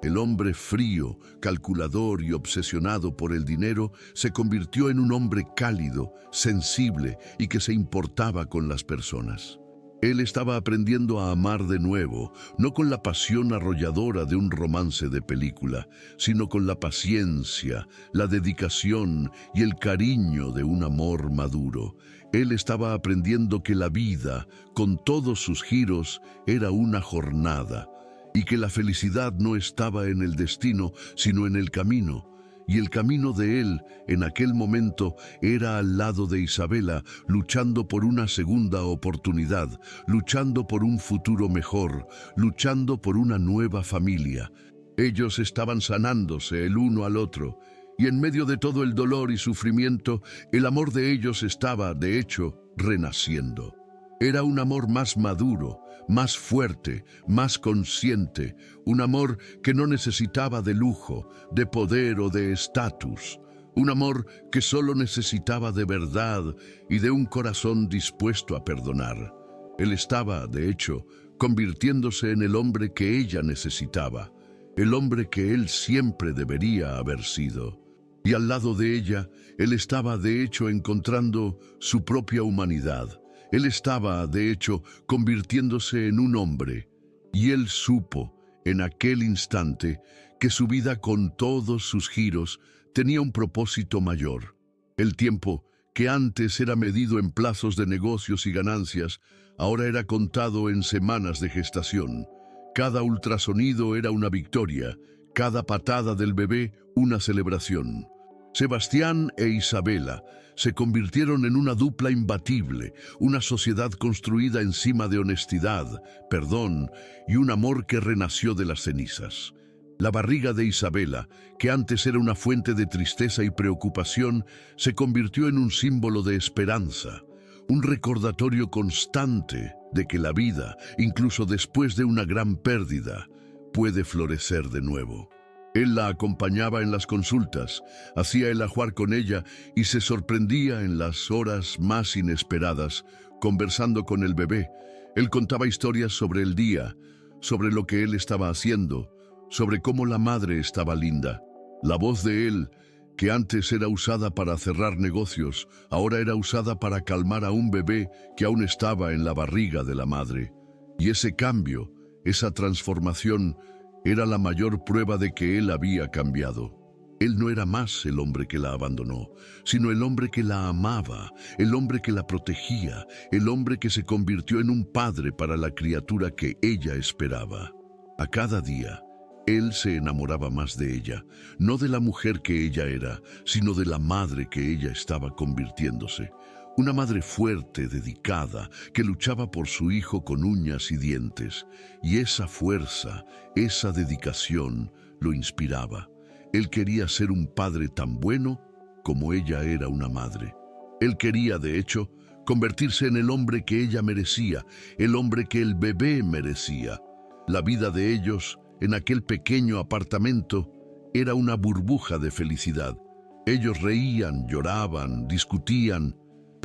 El hombre frío, calculador y obsesionado por el dinero se convirtió en un hombre cálido, sensible y que se importaba con las personas. Él estaba aprendiendo a amar de nuevo, no con la pasión arrolladora de un romance de película, sino con la paciencia, la dedicación y el cariño de un amor maduro. Él estaba aprendiendo que la vida, con todos sus giros, era una jornada, y que la felicidad no estaba en el destino, sino en el camino. Y el camino de él, en aquel momento, era al lado de Isabela, luchando por una segunda oportunidad, luchando por un futuro mejor, luchando por una nueva familia. Ellos estaban sanándose el uno al otro, y en medio de todo el dolor y sufrimiento, el amor de ellos estaba, de hecho, renaciendo. Era un amor más maduro, más fuerte, más consciente, un amor que no necesitaba de lujo, de poder o de estatus, un amor que solo necesitaba de verdad y de un corazón dispuesto a perdonar. Él estaba, de hecho, convirtiéndose en el hombre que ella necesitaba, el hombre que él siempre debería haber sido. Y al lado de ella, él estaba, de hecho, encontrando su propia humanidad. Él estaba, de hecho, convirtiéndose en un hombre, y él supo, en aquel instante, que su vida con todos sus giros tenía un propósito mayor. El tiempo, que antes era medido en plazos de negocios y ganancias, ahora era contado en semanas de gestación. Cada ultrasonido era una victoria, cada patada del bebé una celebración. Sebastián e Isabela se convirtieron en una dupla imbatible, una sociedad construida encima de honestidad, perdón y un amor que renació de las cenizas. La barriga de Isabela, que antes era una fuente de tristeza y preocupación, se convirtió en un símbolo de esperanza, un recordatorio constante de que la vida, incluso después de una gran pérdida, puede florecer de nuevo. Él la acompañaba en las consultas, hacía el ajuar con ella y se sorprendía en las horas más inesperadas, conversando con el bebé. Él contaba historias sobre el día, sobre lo que él estaba haciendo, sobre cómo la madre estaba linda. La voz de él, que antes era usada para cerrar negocios, ahora era usada para calmar a un bebé que aún estaba en la barriga de la madre. Y ese cambio, esa transformación, era la mayor prueba de que él había cambiado. Él no era más el hombre que la abandonó, sino el hombre que la amaba, el hombre que la protegía, el hombre que se convirtió en un padre para la criatura que ella esperaba. A cada día, él se enamoraba más de ella, no de la mujer que ella era, sino de la madre que ella estaba convirtiéndose. Una madre fuerte, dedicada, que luchaba por su hijo con uñas y dientes. Y esa fuerza, esa dedicación, lo inspiraba. Él quería ser un padre tan bueno como ella era una madre. Él quería, de hecho, convertirse en el hombre que ella merecía, el hombre que el bebé merecía. La vida de ellos, en aquel pequeño apartamento, era una burbuja de felicidad. Ellos reían, lloraban, discutían,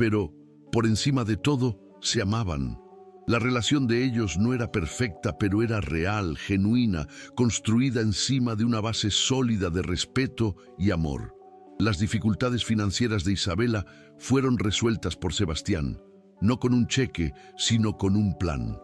pero, por encima de todo, se amaban. La relación de ellos no era perfecta, pero era real, genuina, construida encima de una base sólida de respeto y amor. Las dificultades financieras de Isabela fueron resueltas por Sebastián, no con un cheque, sino con un plan.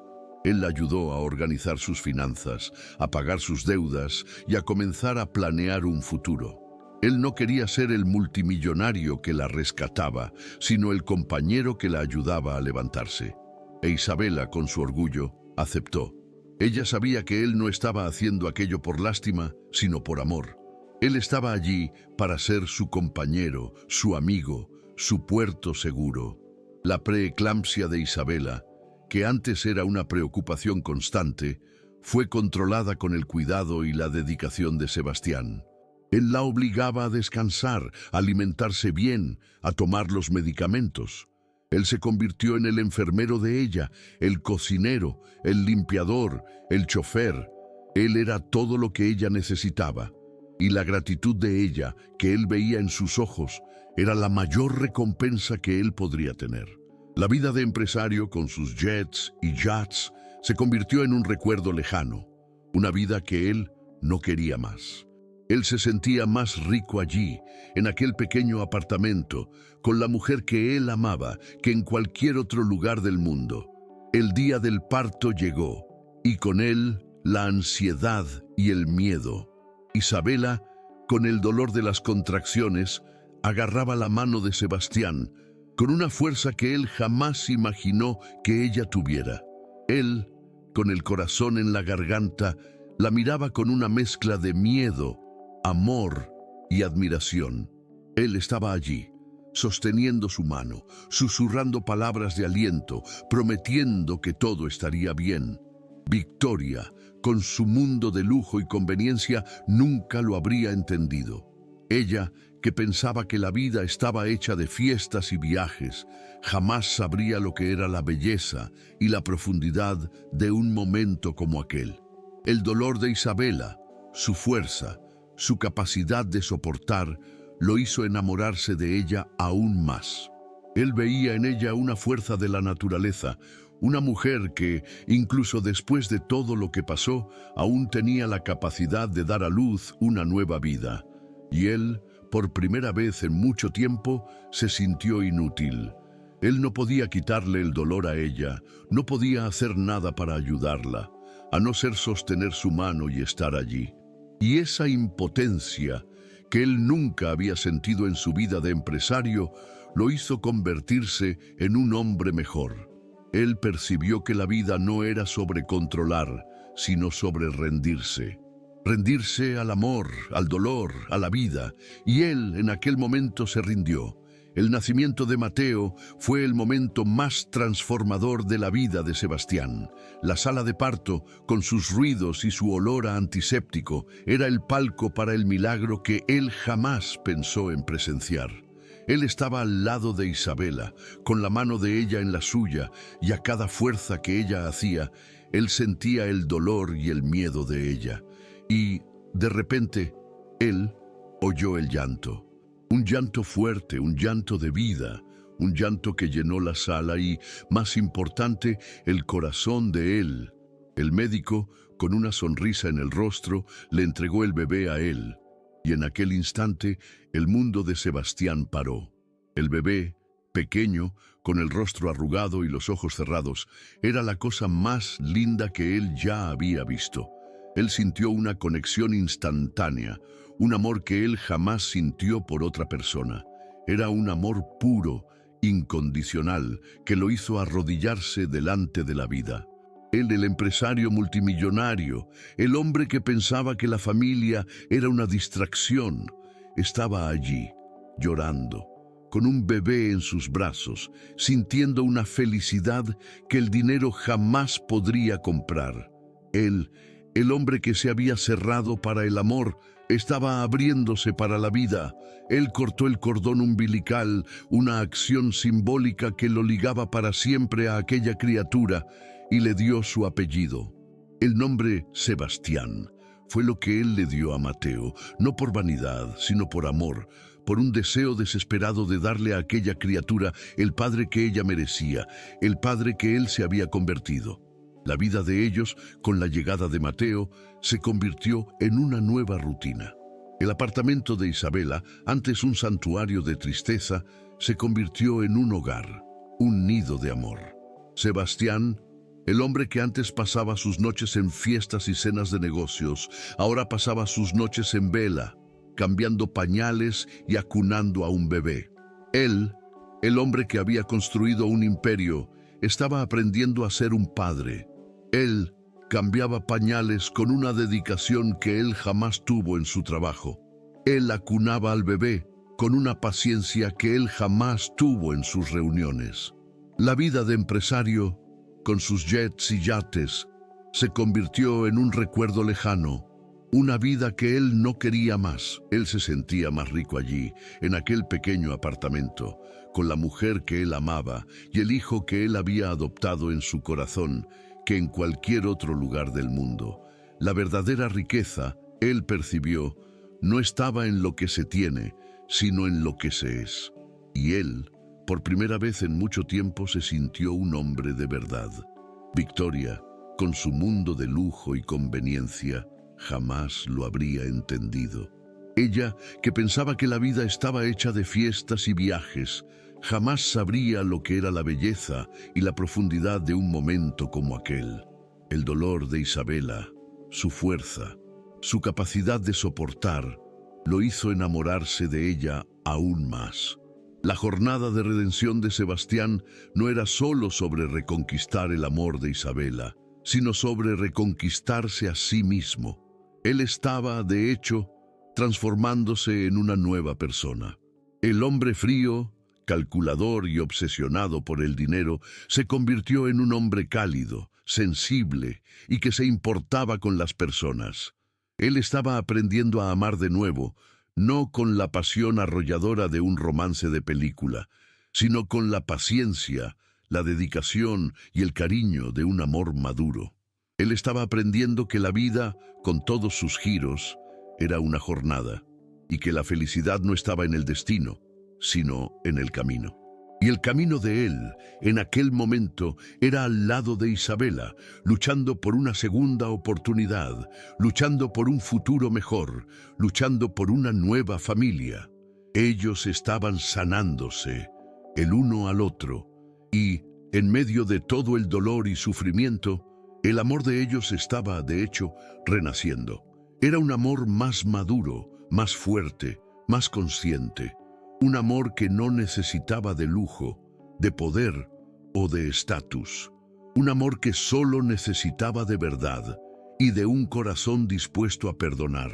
Él la ayudó a organizar sus finanzas, a pagar sus deudas y a comenzar a planear un futuro. Él no quería ser el multimillonario que la rescataba, sino el compañero que la ayudaba a levantarse. E Isabela, con su orgullo, aceptó. Ella sabía que él no estaba haciendo aquello por lástima, sino por amor. Él estaba allí para ser su compañero, su amigo, su puerto seguro. La preeclampsia de Isabela, que antes era una preocupación constante, fue controlada con el cuidado y la dedicación de Sebastián. Él la obligaba a descansar, a alimentarse bien, a tomar los medicamentos. Él se convirtió en el enfermero de ella, el cocinero, el limpiador, el chofer. Él era todo lo que ella necesitaba. Y la gratitud de ella, que él veía en sus ojos, era la mayor recompensa que él podría tener. La vida de empresario, con sus jets y yachts, se convirtió en un recuerdo lejano, una vida que él no quería más. Él se sentía más rico allí, en aquel pequeño apartamento, con la mujer que él amaba, que en cualquier otro lugar del mundo. El día del parto llegó, y con él la ansiedad y el miedo. Isabela, con el dolor de las contracciones, agarraba la mano de Sebastián, con una fuerza que él jamás imaginó que ella tuviera. Él, con el corazón en la garganta, la miraba con una mezcla de miedo, amor y admiración. Él estaba allí, sosteniendo su mano, susurrando palabras de aliento, prometiendo que todo estaría bien. Victoria, con su mundo de lujo y conveniencia, nunca lo habría entendido. Ella, que pensaba que la vida estaba hecha de fiestas y viajes, jamás sabría lo que era la belleza y la profundidad de un momento como aquel. El dolor de Isabela, su fuerza, su capacidad de soportar, lo hizo enamorarse de ella aún más. Él veía en ella una fuerza de la naturaleza, una mujer que, incluso después de todo lo que pasó, aún tenía la capacidad de dar a luz una nueva vida. Y él, por primera vez en mucho tiempo, se sintió inútil. Él no podía quitarle el dolor a ella, no podía hacer nada para ayudarla, a no ser sostener su mano y estar allí. Y esa impotencia que él nunca había sentido en su vida de empresario lo hizo convertirse en un hombre mejor. Él percibió que la vida no era sobre controlar, sino sobre rendirse. rendirse al amor, al dolor, a la vida, y él en aquel momento se rindió. El nacimiento de Mateo fue el momento más transformador de la vida de Sebastián. La sala de parto, con sus ruidos y su olor a antiséptico, era el palco para el milagro que él jamás pensó en presenciar. Él estaba al lado de Isabela, con la mano de ella en la suya, y a cada fuerza que ella hacía, él sentía el dolor y el miedo de ella. Y, de repente, él oyó el llanto. Un llanto fuerte, un llanto de vida, un llanto que llenó la sala y, más importante, el corazón de él. El médico, con una sonrisa en el rostro, le entregó el bebé a él. Y en aquel instante, el mundo de Sebastián paró. El bebé, pequeño, con el rostro arrugado y los ojos cerrados, era la cosa más linda que él ya había visto. Él sintió una conexión instantánea, un amor que él jamás sintió por otra persona. Era un amor puro, incondicional, que lo hizo arrodillarse delante de la vida. Él, el empresario multimillonario, el hombre que pensaba que la familia era una distracción, estaba allí, llorando, con un bebé en sus brazos, sintiendo una felicidad que el dinero jamás podría comprar. Él, el hombre que se había cerrado para el amor, estaba abriéndose para la vida. Él cortó el cordón umbilical, una acción simbólica que lo ligaba para siempre a aquella criatura, y le dio su apellido. El nombre Sebastián fue lo que él le dio a Mateo, no por vanidad, sino por amor, por un deseo desesperado de darle a aquella criatura el padre que ella merecía, el padre que él se había convertido. La vida de ellos, con la llegada de Mateo, se convirtió en una nueva rutina. El apartamento de Isabela, antes un santuario de tristeza, se convirtió en un hogar, un nido de amor. Sebastián, el hombre que antes pasaba sus noches en fiestas y cenas de negocios, ahora pasaba sus noches en vela, cambiando pañales y acunando a un bebé. Él, el hombre que había construido un imperio, estaba aprendiendo a ser un padre. Él cambiaba pañales con una dedicación que él jamás tuvo en su trabajo. Él acunaba al bebé con una paciencia que él jamás tuvo en sus reuniones. La vida de empresario, con sus jets y yates, se convirtió en un recuerdo lejano, una vida que él no quería más. Él se sentía más rico allí, en aquel pequeño apartamento, con la mujer que él amaba y el hijo que él había adoptado en su corazón, que en cualquier otro lugar del mundo. La verdadera riqueza, él percibió, no estaba en lo que se tiene, sino en lo que se es. Y él, por primera vez en mucho tiempo, se sintió un hombre de verdad. Victoria, con su mundo de lujo y conveniencia, jamás lo habría entendido. Ella, que pensaba que la vida estaba hecha de fiestas y viajes, jamás sabría lo que era la belleza y la profundidad de un momento como aquel. El dolor de Isabela, su fuerza, su capacidad de soportar, lo hizo enamorarse de ella aún más. La jornada de redención de Sebastián no era solo sobre reconquistar el amor de Isabela, sino sobre reconquistarse a sí mismo. Él estaba, de hecho, transformándose en una nueva persona. El hombre frío, calculador y obsesionado por el dinero, se convirtió en un hombre cálido, sensible y que se importaba con las personas. Él estaba aprendiendo a amar de nuevo, no con la pasión arrolladora de un romance de película, sino con la paciencia, la dedicación y el cariño de un amor maduro. Él estaba aprendiendo que la vida, con todos sus giros, era una jornada, y que la felicidad no estaba en el destino, sino en el camino. Y el camino de él, en aquel momento, era al lado de Isabela, luchando por una segunda oportunidad, luchando por un futuro mejor, luchando por una nueva familia. Ellos estaban sanándose, el uno al otro, y, en medio de todo el dolor y sufrimiento, el amor de ellos estaba, de hecho, renaciendo. Era un amor más maduro, más fuerte, más consciente. Un amor que no necesitaba de lujo, de poder o de estatus. Un amor que solo necesitaba de verdad y de un corazón dispuesto a perdonar.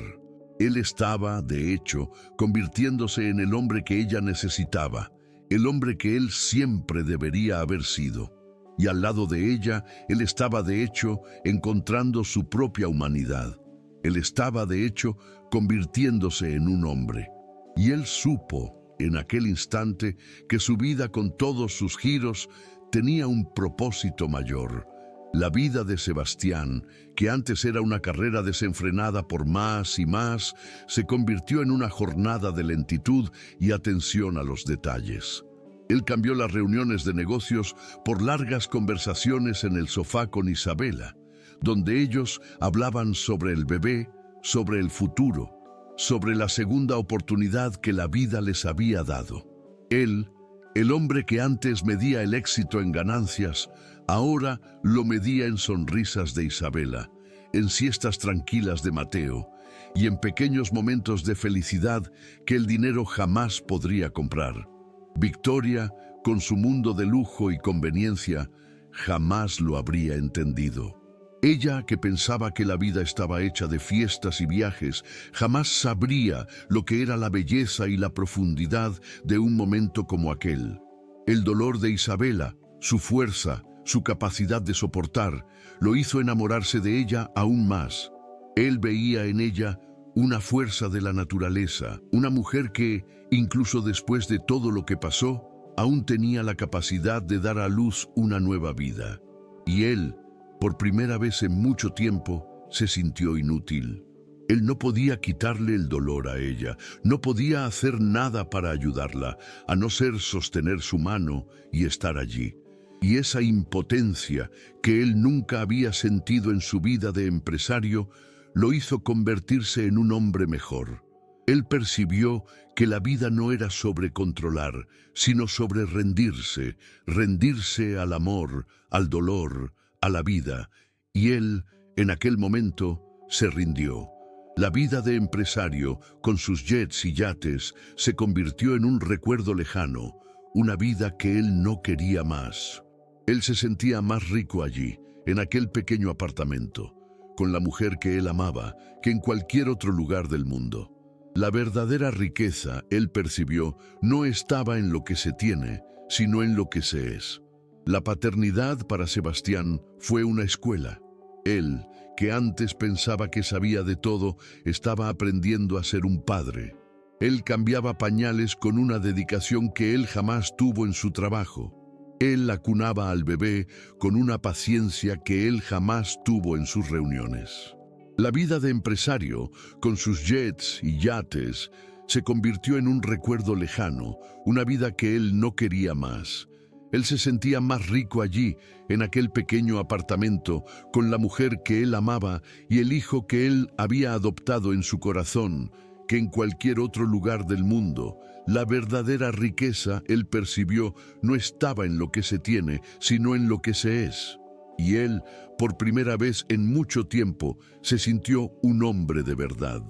Él estaba, de hecho, convirtiéndose en el hombre que ella necesitaba, el hombre que él siempre debería haber sido. Y al lado de ella, él estaba, de hecho, encontrando su propia humanidad. Él estaba, de hecho, convirtiéndose en un hombre. Y él supo, en aquel instante, que su vida, con todos sus giros, tenía un propósito mayor. La vida de Sebastián, que antes era una carrera desenfrenada por más y más, se convirtió en una jornada de lentitud y atención a los detalles. Él cambió las reuniones de negocios por largas conversaciones en el sofá con Isabela, donde ellos hablaban sobre el bebé, sobre el futuro, sobre la segunda oportunidad que la vida les había dado. Él, el hombre que antes medía el éxito en ganancias, ahora lo medía en sonrisas de Isabela, en siestas tranquilas de Mateo y en pequeños momentos de felicidad que el dinero jamás podría comprar. Victoria, con su mundo de lujo y conveniencia, jamás lo habría entendido. Ella, que pensaba que la vida estaba hecha de fiestas y viajes, jamás sabría lo que era la belleza y la profundidad de un momento como aquel. El dolor de Isabela, su fuerza, su capacidad de soportar, lo hizo enamorarse de ella aún más. Él veía en ella una fuerza de la naturaleza, una mujer que, incluso después de todo lo que pasó, aún tenía la capacidad de dar a luz una nueva vida. Y él, por primera vez en mucho tiempo, se sintió inútil. Él no podía quitarle el dolor a ella, no podía hacer nada para ayudarla, a no ser sostener su mano y estar allí. Y esa impotencia que él nunca había sentido en su vida de empresario, lo hizo convertirse en un hombre mejor. Él percibió que la vida no era sobre controlar, sino sobre rendirse, rendirse al amor, al dolor, a la vida. Y él, en aquel momento, se rindió. La vida de empresario, con sus jets y yates, se convirtió en un recuerdo lejano, una vida que él no quería más. Él se sentía más rico allí, en aquel pequeño apartamento, con la mujer que él amaba, que en cualquier otro lugar del mundo. La verdadera riqueza, él percibió, no estaba en lo que se tiene, sino en lo que se es. La paternidad para Sebastián fue una escuela. Él, que antes pensaba que sabía de todo, estaba aprendiendo a ser un padre. Él cambiaba pañales con una dedicación que él jamás tuvo en su trabajo. Él acunaba al bebé con una paciencia que él jamás tuvo en sus reuniones. La vida de empresario, con sus jets y yates, se convirtió en un recuerdo lejano, una vida que él no quería más. Él se sentía más rico allí, en aquel pequeño apartamento, con la mujer que él amaba y el hijo que él había adoptado en su corazón, que en cualquier otro lugar del mundo. La verdadera riqueza, él percibió, no estaba en lo que se tiene, sino en lo que se es. Y él, por primera vez en mucho tiempo, se sintió un hombre de verdad.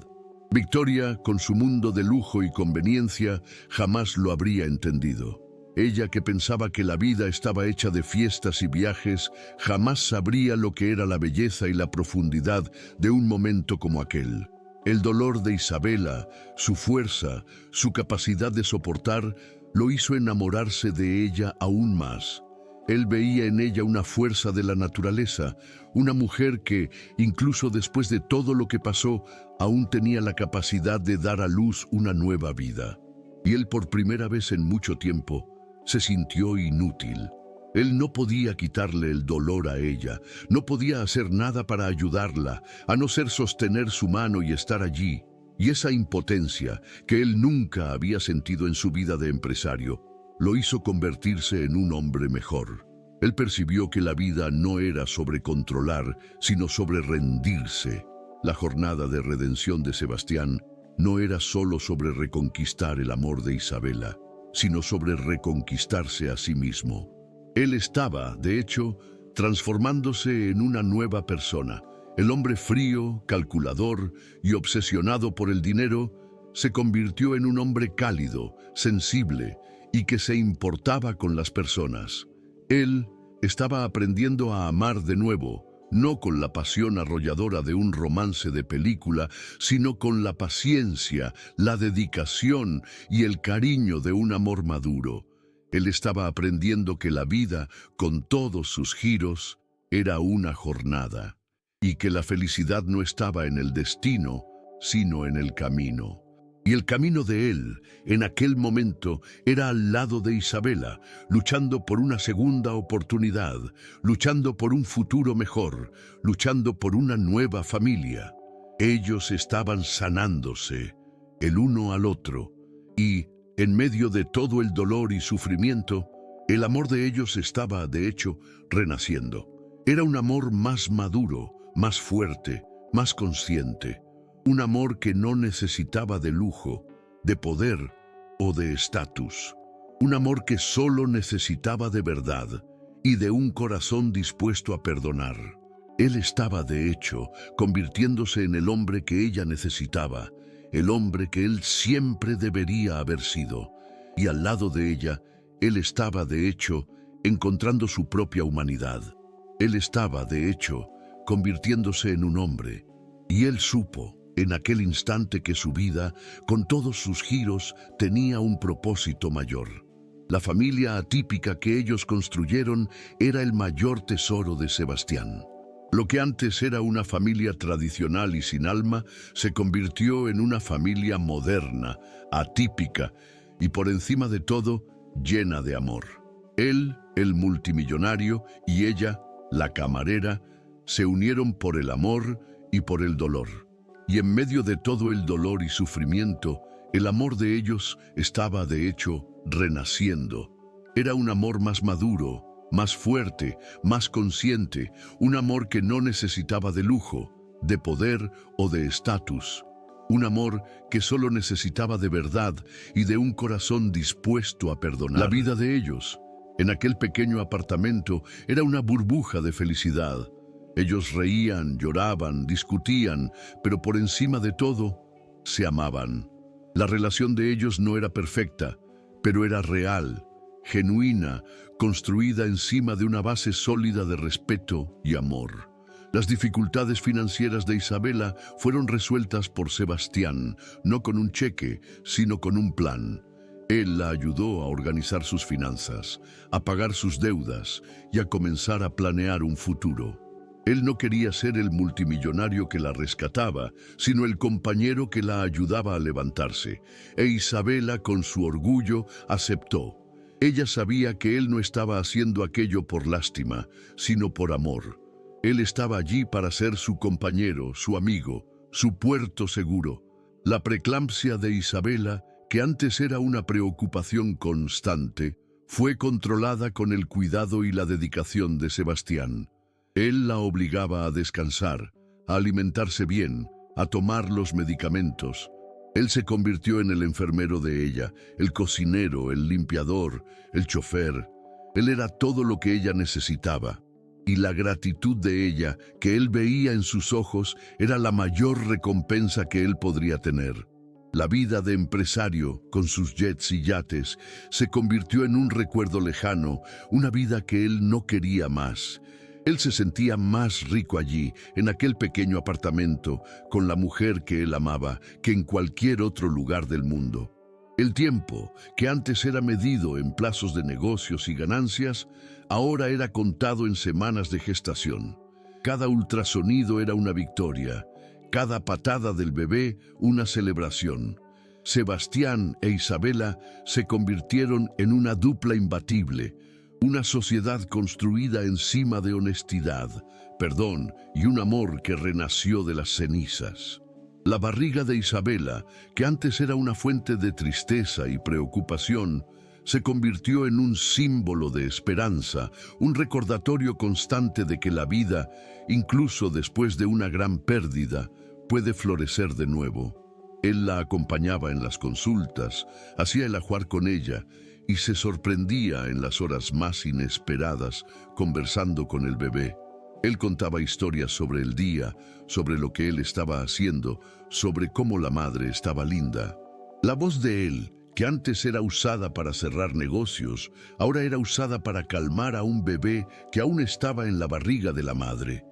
Victoria, con su mundo de lujo y conveniencia, jamás lo habría entendido. Ella, que pensaba que la vida estaba hecha de fiestas y viajes, jamás sabría lo que era la belleza y la profundidad de un momento como aquel. El dolor de Isabela, su fuerza, su capacidad de soportar, lo hizo enamorarse de ella aún más. Él veía en ella una fuerza de la naturaleza, una mujer que, incluso después de todo lo que pasó, aún tenía la capacidad de dar a luz una nueva vida. Y él, por primera vez en mucho tiempo, se sintió inútil. Él no podía quitarle el dolor a ella, no podía hacer nada para ayudarla, a no ser sostener su mano y estar allí. Y esa impotencia, que él nunca había sentido en su vida de empresario, lo hizo convertirse en un hombre mejor. Él percibió que la vida no era sobre controlar, sino sobre rendirse. La jornada de redención de Sebastián no era solo sobre reconquistar el amor de Isabela, sino sobre reconquistarse a sí mismo. Él estaba, de hecho, transformándose en una nueva persona. El hombre frío, calculador y obsesionado por el dinero se convirtió en un hombre cálido, sensible y que se importaba con las personas. Él estaba aprendiendo a amar de nuevo, no con la pasión arrolladora de un romance de película, sino con la paciencia, la dedicación y el cariño de un amor maduro. Él estaba aprendiendo que la vida, con todos sus giros, era una jornada, y que la felicidad no estaba en el destino, sino en el camino. Y el camino de él, en aquel momento, era al lado de Isabela, luchando por una segunda oportunidad, luchando por un futuro mejor, luchando por una nueva familia. Ellos estaban sanándose, el uno al otro, y, en medio de todo el dolor y sufrimiento, el amor de ellos estaba, de hecho, renaciendo. Era un amor más maduro, más fuerte, más consciente. Un amor que no necesitaba de lujo, de poder o de estatus. Un amor que solo necesitaba de verdad y de un corazón dispuesto a perdonar. Él estaba, de hecho, convirtiéndose en el hombre que ella necesitaba, el hombre que él siempre debería haber sido. Y al lado de ella, él estaba, de hecho, encontrando su propia humanidad. Él estaba, de hecho, convirtiéndose en un hombre. Y él supo, en aquel instante, que su vida, con todos sus giros, tenía un propósito mayor. La familia atípica que ellos construyeron era el mayor tesoro de Sebastián. Lo que antes era una familia tradicional y sin alma, se convirtió en una familia moderna, atípica y, por encima de todo, llena de amor. Él, el multimillonario, y ella, la camarera, se unieron por el amor y por el dolor. Y en medio de todo el dolor y sufrimiento, el amor de ellos estaba, de hecho, renaciendo. Era un amor más maduro, más fuerte, más consciente, un amor que no necesitaba de lujo, de poder o de estatus. Un amor que solo necesitaba de verdad y de un corazón dispuesto a perdonar. La vida de ellos, en aquel pequeño apartamento, era una burbuja de felicidad. Ellos reían, lloraban, discutían, pero por encima de todo, se amaban. La relación de ellos no era perfecta, pero era real, genuina, construida encima de una base sólida de respeto y amor. Las dificultades financieras de Isabela fueron resueltas por Sebastián, no con un cheque, sino con un plan. Él la ayudó a organizar sus finanzas, a pagar sus deudas y a comenzar a planear un futuro. Él no quería ser el multimillonario que la rescataba, sino el compañero que la ayudaba a levantarse. E Isabela, con su orgullo, aceptó. Ella sabía que él no estaba haciendo aquello por lástima, sino por amor. Él estaba allí para ser su compañero, su amigo, su puerto seguro. La preeclampsia de Isabela, que antes era una preocupación constante, fue controlada con el cuidado y la dedicación de Sebastián. Él la obligaba a descansar, a alimentarse bien, a tomar los medicamentos. Él se convirtió en el enfermero de ella, el cocinero, el limpiador, el chofer. Él era todo lo que ella necesitaba. Y la gratitud de ella, que él veía en sus ojos, era la mayor recompensa que él podría tener. La vida de empresario, con sus jets y yates, se convirtió en un recuerdo lejano, una vida que él no quería más. Él se sentía más rico allí, en aquel pequeño apartamento, con la mujer que él amaba, que en cualquier otro lugar del mundo. El tiempo, que antes era medido en plazos de negocios y ganancias, ahora era contado en semanas de gestación. Cada ultrasonido era una victoria, cada patada del bebé una celebración. Sebastián e Isabela se convirtieron en una dupla imbatible, una sociedad construida encima de honestidad, perdón y un amor que renació de las cenizas. La barriga de Isabela, que antes era una fuente de tristeza y preocupación, se convirtió en un símbolo de esperanza, un recordatorio constante de que la vida, incluso después de una gran pérdida, puede florecer de nuevo. Él la acompañaba en las consultas, hacía el ajuar con ella y se sorprendía en las horas más inesperadas conversando con el bebé. Él contaba historias sobre el día, sobre lo que él estaba haciendo, sobre cómo la madre estaba linda. La voz de él, que antes era usada para cerrar negocios, ahora era usada para calmar a un bebé que aún estaba en la barriga de la madre.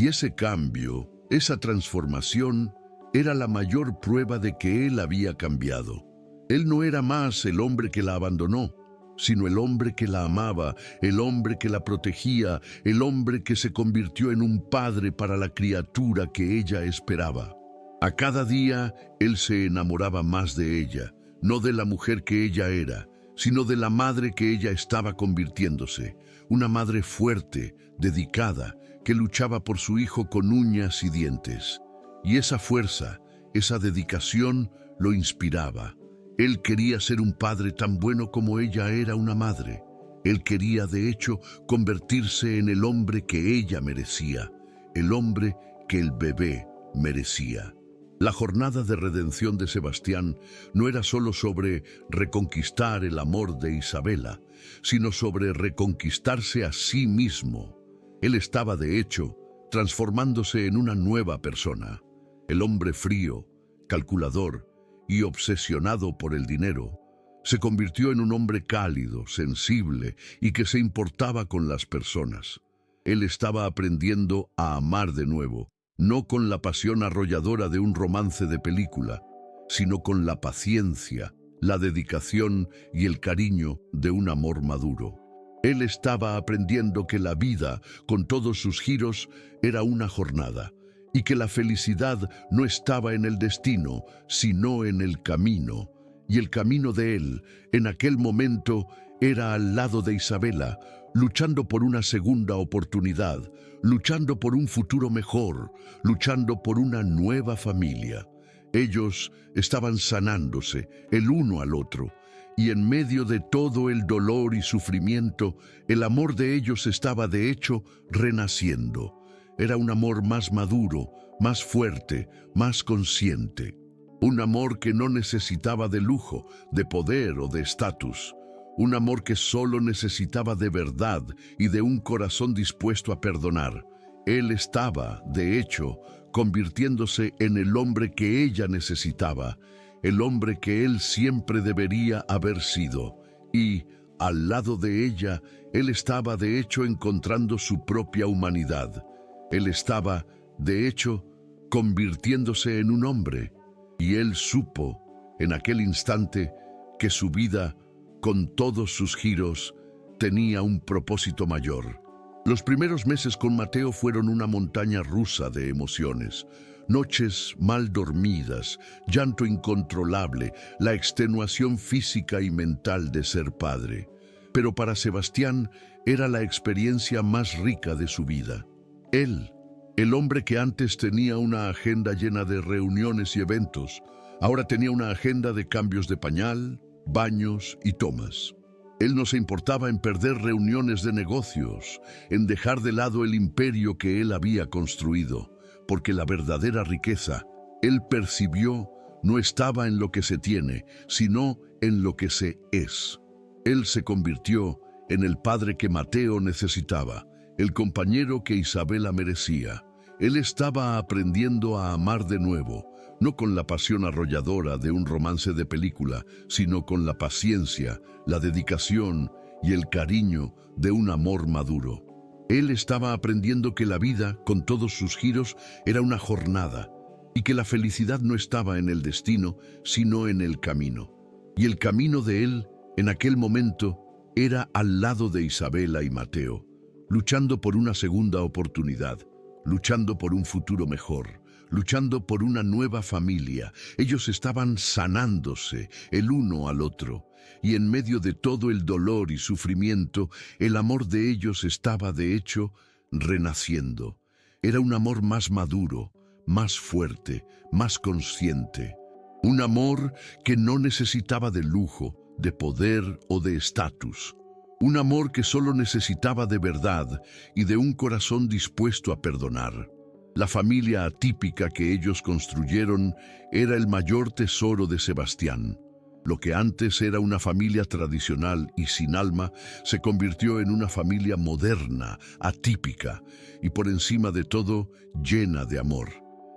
Y ese cambio, esa transformación, era la mayor prueba de que él había cambiado. Él no era más el hombre que la abandonó, sino el hombre que la amaba, el hombre que la protegía, el hombre que se convirtió en un padre para la criatura que ella esperaba. A cada día, él se enamoraba más de ella, no de la mujer que ella era, sino de la madre que ella estaba convirtiéndose, una madre fuerte, dedicada, que luchaba por su hijo con uñas y dientes. Y esa fuerza, esa dedicación, lo inspiraba. Él quería ser un padre tan bueno como ella era una madre. Él quería, de hecho, convertirse en el hombre que ella merecía, el hombre que el bebé merecía. La jornada de redención de Sebastián no era solo sobre reconquistar el amor de Isabela, sino sobre reconquistarse a sí mismo. Él estaba, de hecho, transformándose en una nueva persona. El hombre frío, calculador y obsesionado por el dinero, se convirtió en un hombre cálido, sensible y que se importaba con las personas. Él estaba aprendiendo a amar de nuevo, no con la pasión arrolladora de un romance de película, sino con la paciencia, la dedicación y el cariño de un amor maduro. Él estaba aprendiendo que la vida, con todos sus giros, era una jornada, y que la felicidad no estaba en el destino, sino en el camino. Y el camino de él, en aquel momento, era al lado de Isabela, luchando por una segunda oportunidad, luchando por un futuro mejor, luchando por una nueva familia. Ellos estaban sanándose, el uno al otro, y en medio de todo el dolor y sufrimiento, el amor de ellos estaba de hecho renaciendo. Era un amor más maduro, más fuerte, más consciente. Un amor que no necesitaba de lujo, de poder o de estatus. Un amor que solo necesitaba de verdad y de un corazón dispuesto a perdonar. Él estaba, de hecho, convirtiéndose en el hombre que ella necesitaba, el hombre que él siempre debería haber sido. Y, al lado de ella, él estaba, de hecho, encontrando su propia humanidad. Él estaba, de hecho, convirtiéndose en un hombre. Y él supo, en aquel instante, que su vida, con todos sus giros, tenía un propósito mayor. Los primeros meses con Mateo fueron una montaña rusa de emociones. Noches mal dormidas, llanto incontrolable, la extenuación física y mental de ser padre. Pero para Sebastián era la experiencia más rica de su vida. Él, el hombre que antes tenía una agenda llena de reuniones y eventos, ahora tenía una agenda de cambios de pañal, baños y tomas. Él no se importaba en perder reuniones de negocios, en dejar de lado el imperio que él había construido, porque la verdadera riqueza, él percibió, no estaba en lo que se tiene, sino en lo que se es. Él se convirtió en el padre que Mateo necesitaba, el compañero que Isabela merecía. Él estaba aprendiendo a amar de nuevo, no con la pasión arrolladora de un romance de película, sino con la paciencia, la dedicación y el cariño de un amor maduro. Él estaba aprendiendo que la vida, con todos sus giros, era una jornada, y que la felicidad no estaba en el destino, sino en el camino. Y el camino de él, en aquel momento, era al lado de Isabela y Mateo, luchando por una segunda oportunidad, luchando por un futuro mejor, luchando por una nueva familia. Ellos estaban sanándose el uno al otro, y en medio de todo el dolor y sufrimiento, el amor de ellos estaba, de hecho, renaciendo. Era un amor más maduro, más fuerte, más consciente. Un amor que no necesitaba de lujo, de poder o de estatus. Un amor que solo necesitaba de verdad y de un corazón dispuesto a perdonar. La familia atípica que ellos construyeron era el mayor tesoro de Sebastián. Lo que antes era una familia tradicional y sin alma, se convirtió en una familia moderna, atípica, y por encima de todo, llena de amor.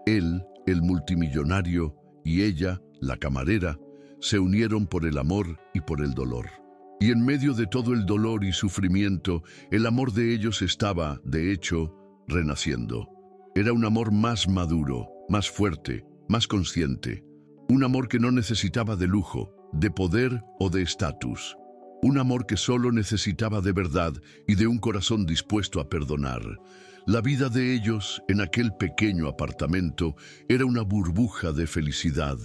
Él, el multimillonario, y ella, la camarera, se unieron por el amor y por el dolor. Y en medio de todo el dolor y sufrimiento, el amor de ellos estaba, de hecho, renaciendo. Era un amor más maduro, más fuerte, más consciente. Un amor que no necesitaba de lujo, de poder o de estatus. Un amor que solo necesitaba de verdad y de un corazón dispuesto a perdonar. La vida de ellos, en aquel pequeño apartamento, era una burbuja de felicidad.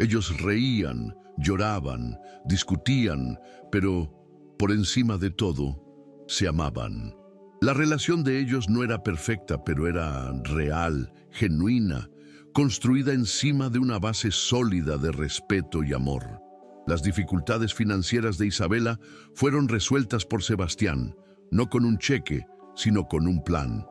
Ellos reían, lloraban, discutían, pero, por encima de todo, se amaban. La relación de ellos no era perfecta, pero era real, genuina, construida encima de una base sólida de respeto y amor. Las dificultades financieras de Isabela fueron resueltas por Sebastián, no con un cheque, sino con un plan.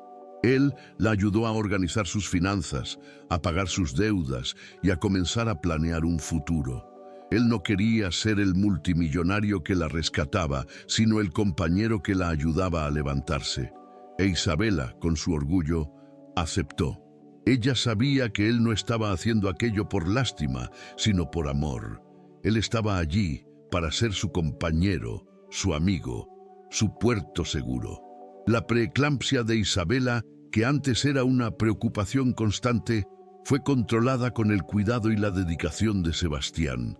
Él la ayudó a organizar sus finanzas, a pagar sus deudas y a comenzar a planear un futuro. Él no quería ser el multimillonario que la rescataba, sino el compañero que la ayudaba a levantarse. E Isabela, con su orgullo, aceptó. Ella sabía que él no estaba haciendo aquello por lástima, sino por amor. Él estaba allí para ser su compañero, su amigo, su puerto seguro. La preeclampsia de Isabela, que antes era una preocupación constante, fue controlada con el cuidado y la dedicación de Sebastián.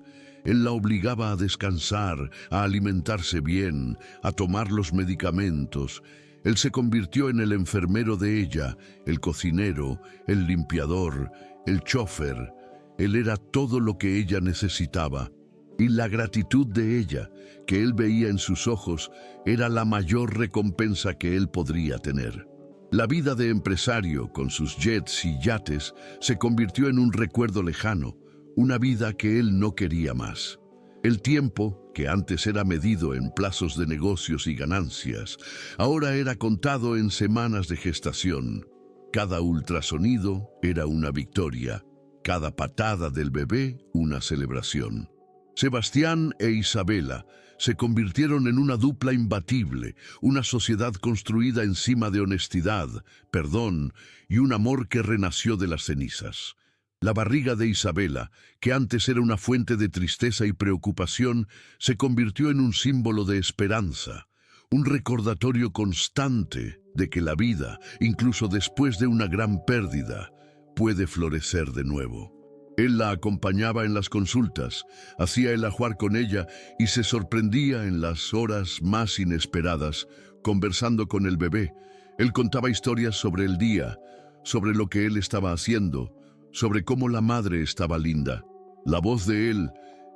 Él la obligaba a descansar, a alimentarse bien, a tomar los medicamentos. Él se convirtió en el enfermero de ella, el cocinero, el limpiador, el chófer. Él era todo lo que ella necesitaba. Y la gratitud de ella, que él veía en sus ojos, era la mayor recompensa que él podría tener. La vida de empresario, con sus jets y yates, se convirtió en un recuerdo lejano, una vida que él no quería más. El tiempo, que antes era medido en plazos de negocios y ganancias, ahora era contado en semanas de gestación. Cada ultrasonido era una victoria, cada patada del bebé una celebración. Sebastián e Isabela se convirtieron en una dupla imbatible, una sociedad construida encima de honestidad, perdón y un amor que renació de las cenizas. La barriga de Isabela, que antes era una fuente de tristeza y preocupación, se convirtió en un símbolo de esperanza, un recordatorio constante de que la vida, incluso después de una gran pérdida, puede florecer de nuevo. Él la acompañaba en las consultas, hacía el ajuar con ella y se sorprendía en las horas más inesperadas, conversando con el bebé. Él contaba historias sobre el día, sobre lo que él estaba haciendo, sobre cómo la madre estaba linda. La voz de él,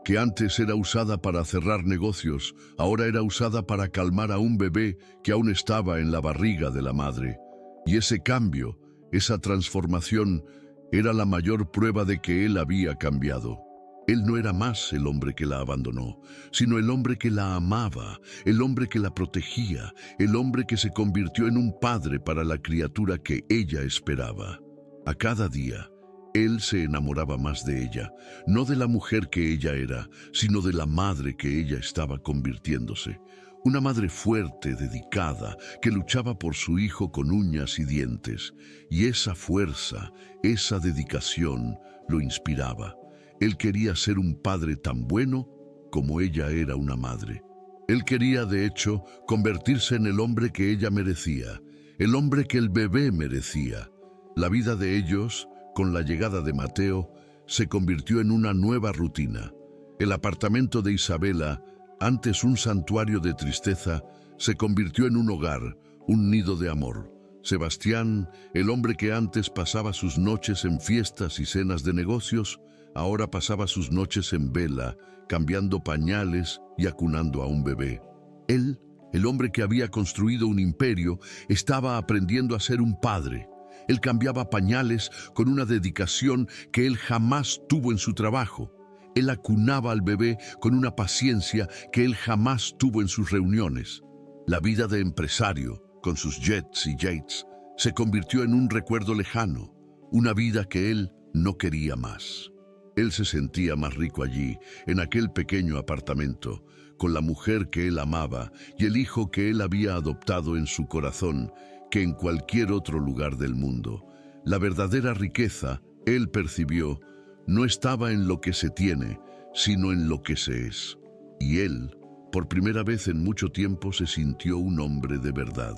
que antes era usada para cerrar negocios, ahora era usada para calmar a un bebé que aún estaba en la barriga de la madre. Y ese cambio, esa transformación, era la mayor prueba de que él había cambiado. Él no era más el hombre que la abandonó, sino el hombre que la amaba, el hombre que la protegía, el hombre que se convirtió en un padre para la criatura que ella esperaba. A cada día, él se enamoraba más de ella, no de la mujer que ella era, sino de la madre que ella estaba convirtiéndose. Una madre fuerte, dedicada, que luchaba por su hijo con uñas y dientes. Y esa fuerza, esa dedicación, lo inspiraba. Él quería ser un padre tan bueno como ella era una madre. Él quería, de hecho, convertirse en el hombre que ella merecía, el hombre que el bebé merecía. La vida de ellos, con la llegada de Mateo, se convirtió en una nueva rutina. El apartamento de Isabela, antes un santuario de tristeza, se convirtió en un hogar, un nido de amor. Sebastián, el hombre que antes pasaba sus noches en fiestas y cenas de negocios, ahora pasaba sus noches en vela, cambiando pañales y acunando a un bebé. Él, el hombre que había construido un imperio, estaba aprendiendo a ser un padre. Él cambiaba pañales con una dedicación que él jamás tuvo en su trabajo. Él acunaba al bebé con una paciencia que él jamás tuvo en sus reuniones. La vida de empresario, con sus jets y yates, se convirtió en un recuerdo lejano, una vida que él no quería más. Él se sentía más rico allí, en aquel pequeño apartamento, con la mujer que él amaba y el hijo que él había adoptado en su corazón, que en cualquier otro lugar del mundo. La verdadera riqueza, él percibió, no estaba en lo que se tiene, sino en lo que se es. Y él, por primera vez en mucho tiempo, se sintió un hombre de verdad.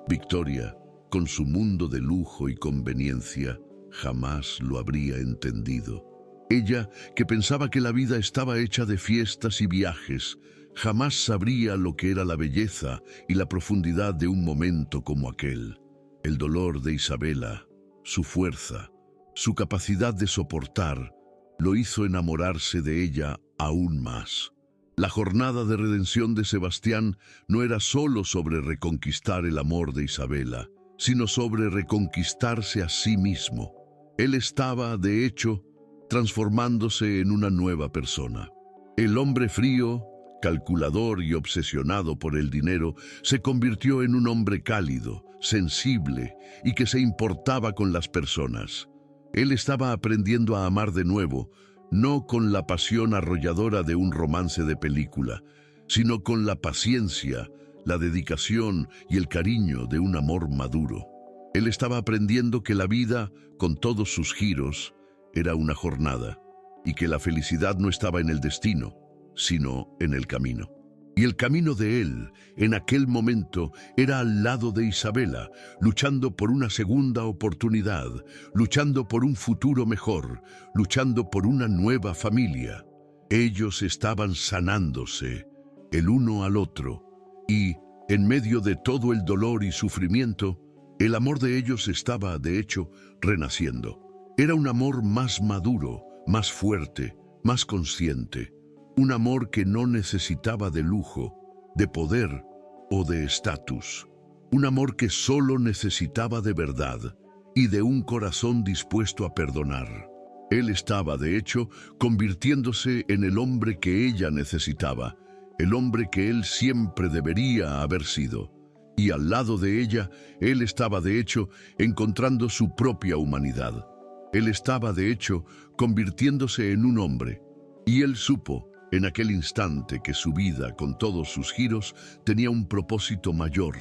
Victoria, con su mundo de lujo y conveniencia, jamás lo habría entendido. Ella, que pensaba que la vida estaba hecha de fiestas y viajes, jamás sabría lo que era la belleza y la profundidad de un momento como aquel. El dolor de Isabela, su fuerza, su capacidad de soportar, lo hizo enamorarse de ella aún más. La jornada de redención de Sebastián no era solo sobre reconquistar el amor de Isabela, sino sobre reconquistarse a sí mismo. Él estaba, de hecho, transformándose en una nueva persona. El hombre frío, calculador y obsesionado por el dinero, se convirtió en un hombre cálido, sensible y que se importaba con las personas. Él estaba aprendiendo a amar de nuevo, no con la pasión arrolladora de un romance de película, sino con la paciencia, la dedicación y el cariño de un amor maduro. Él estaba aprendiendo que la vida, con todos sus giros, era una jornada, y que la felicidad no estaba en el destino, sino en el camino. Y el camino de él, en aquel momento, era al lado de Isabela, luchando por una segunda oportunidad, luchando por un futuro mejor, luchando por una nueva familia. Ellos estaban sanándose, el uno al otro, y, en medio de todo el dolor y sufrimiento, el amor de ellos estaba, de hecho, renaciendo. Era un amor más maduro, más fuerte, más consciente. Un amor que no necesitaba de lujo, de poder o de estatus. Un amor que solo necesitaba de verdad y de un corazón dispuesto a perdonar. Él estaba, de hecho, convirtiéndose en el hombre que ella necesitaba, el hombre que él siempre debería haber sido. Y al lado de ella, él estaba, de hecho, encontrando su propia humanidad. Él estaba, de hecho, convirtiéndose en un hombre. Y él supo, en aquel instante, que su vida, con todos sus giros, tenía un propósito mayor.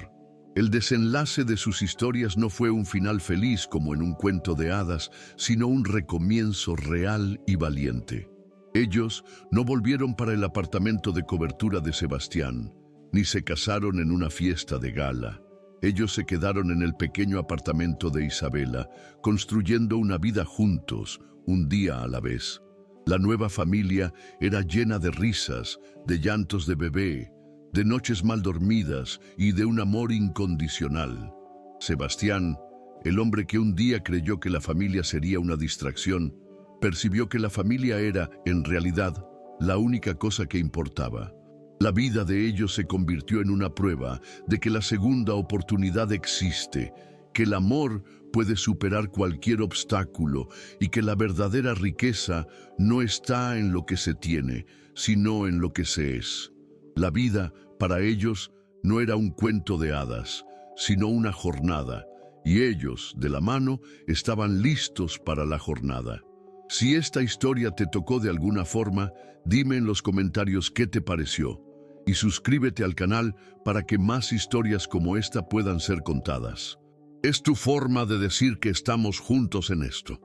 El desenlace de sus historias no fue un final feliz como en un cuento de hadas, sino un recomienzo real y valiente. Ellos no volvieron para el apartamento de cobertura de Sebastián, ni se casaron en una fiesta de gala. Ellos se quedaron en el pequeño apartamento de Isabela, construyendo una vida juntos, un día a la vez. La nueva familia era llena de risas, de llantos de bebé, de noches mal dormidas y de un amor incondicional. Sebastián, el hombre que un día creyó que la familia sería una distracción, percibió que la familia era, en realidad, la única cosa que importaba. La vida de ellos se convirtió en una prueba de que la segunda oportunidad existe, que el amor puede superar cualquier obstáculo y que la verdadera riqueza no está en lo que se tiene, sino en lo que se es. La vida, para ellos, no era un cuento de hadas, sino una jornada, y ellos, de la mano, estaban listos para la jornada. Si esta historia te tocó de alguna forma, dime en los comentarios qué te pareció, y suscríbete al canal para que más historias como esta puedan ser contadas. Es tu forma de decir que estamos juntos en esto.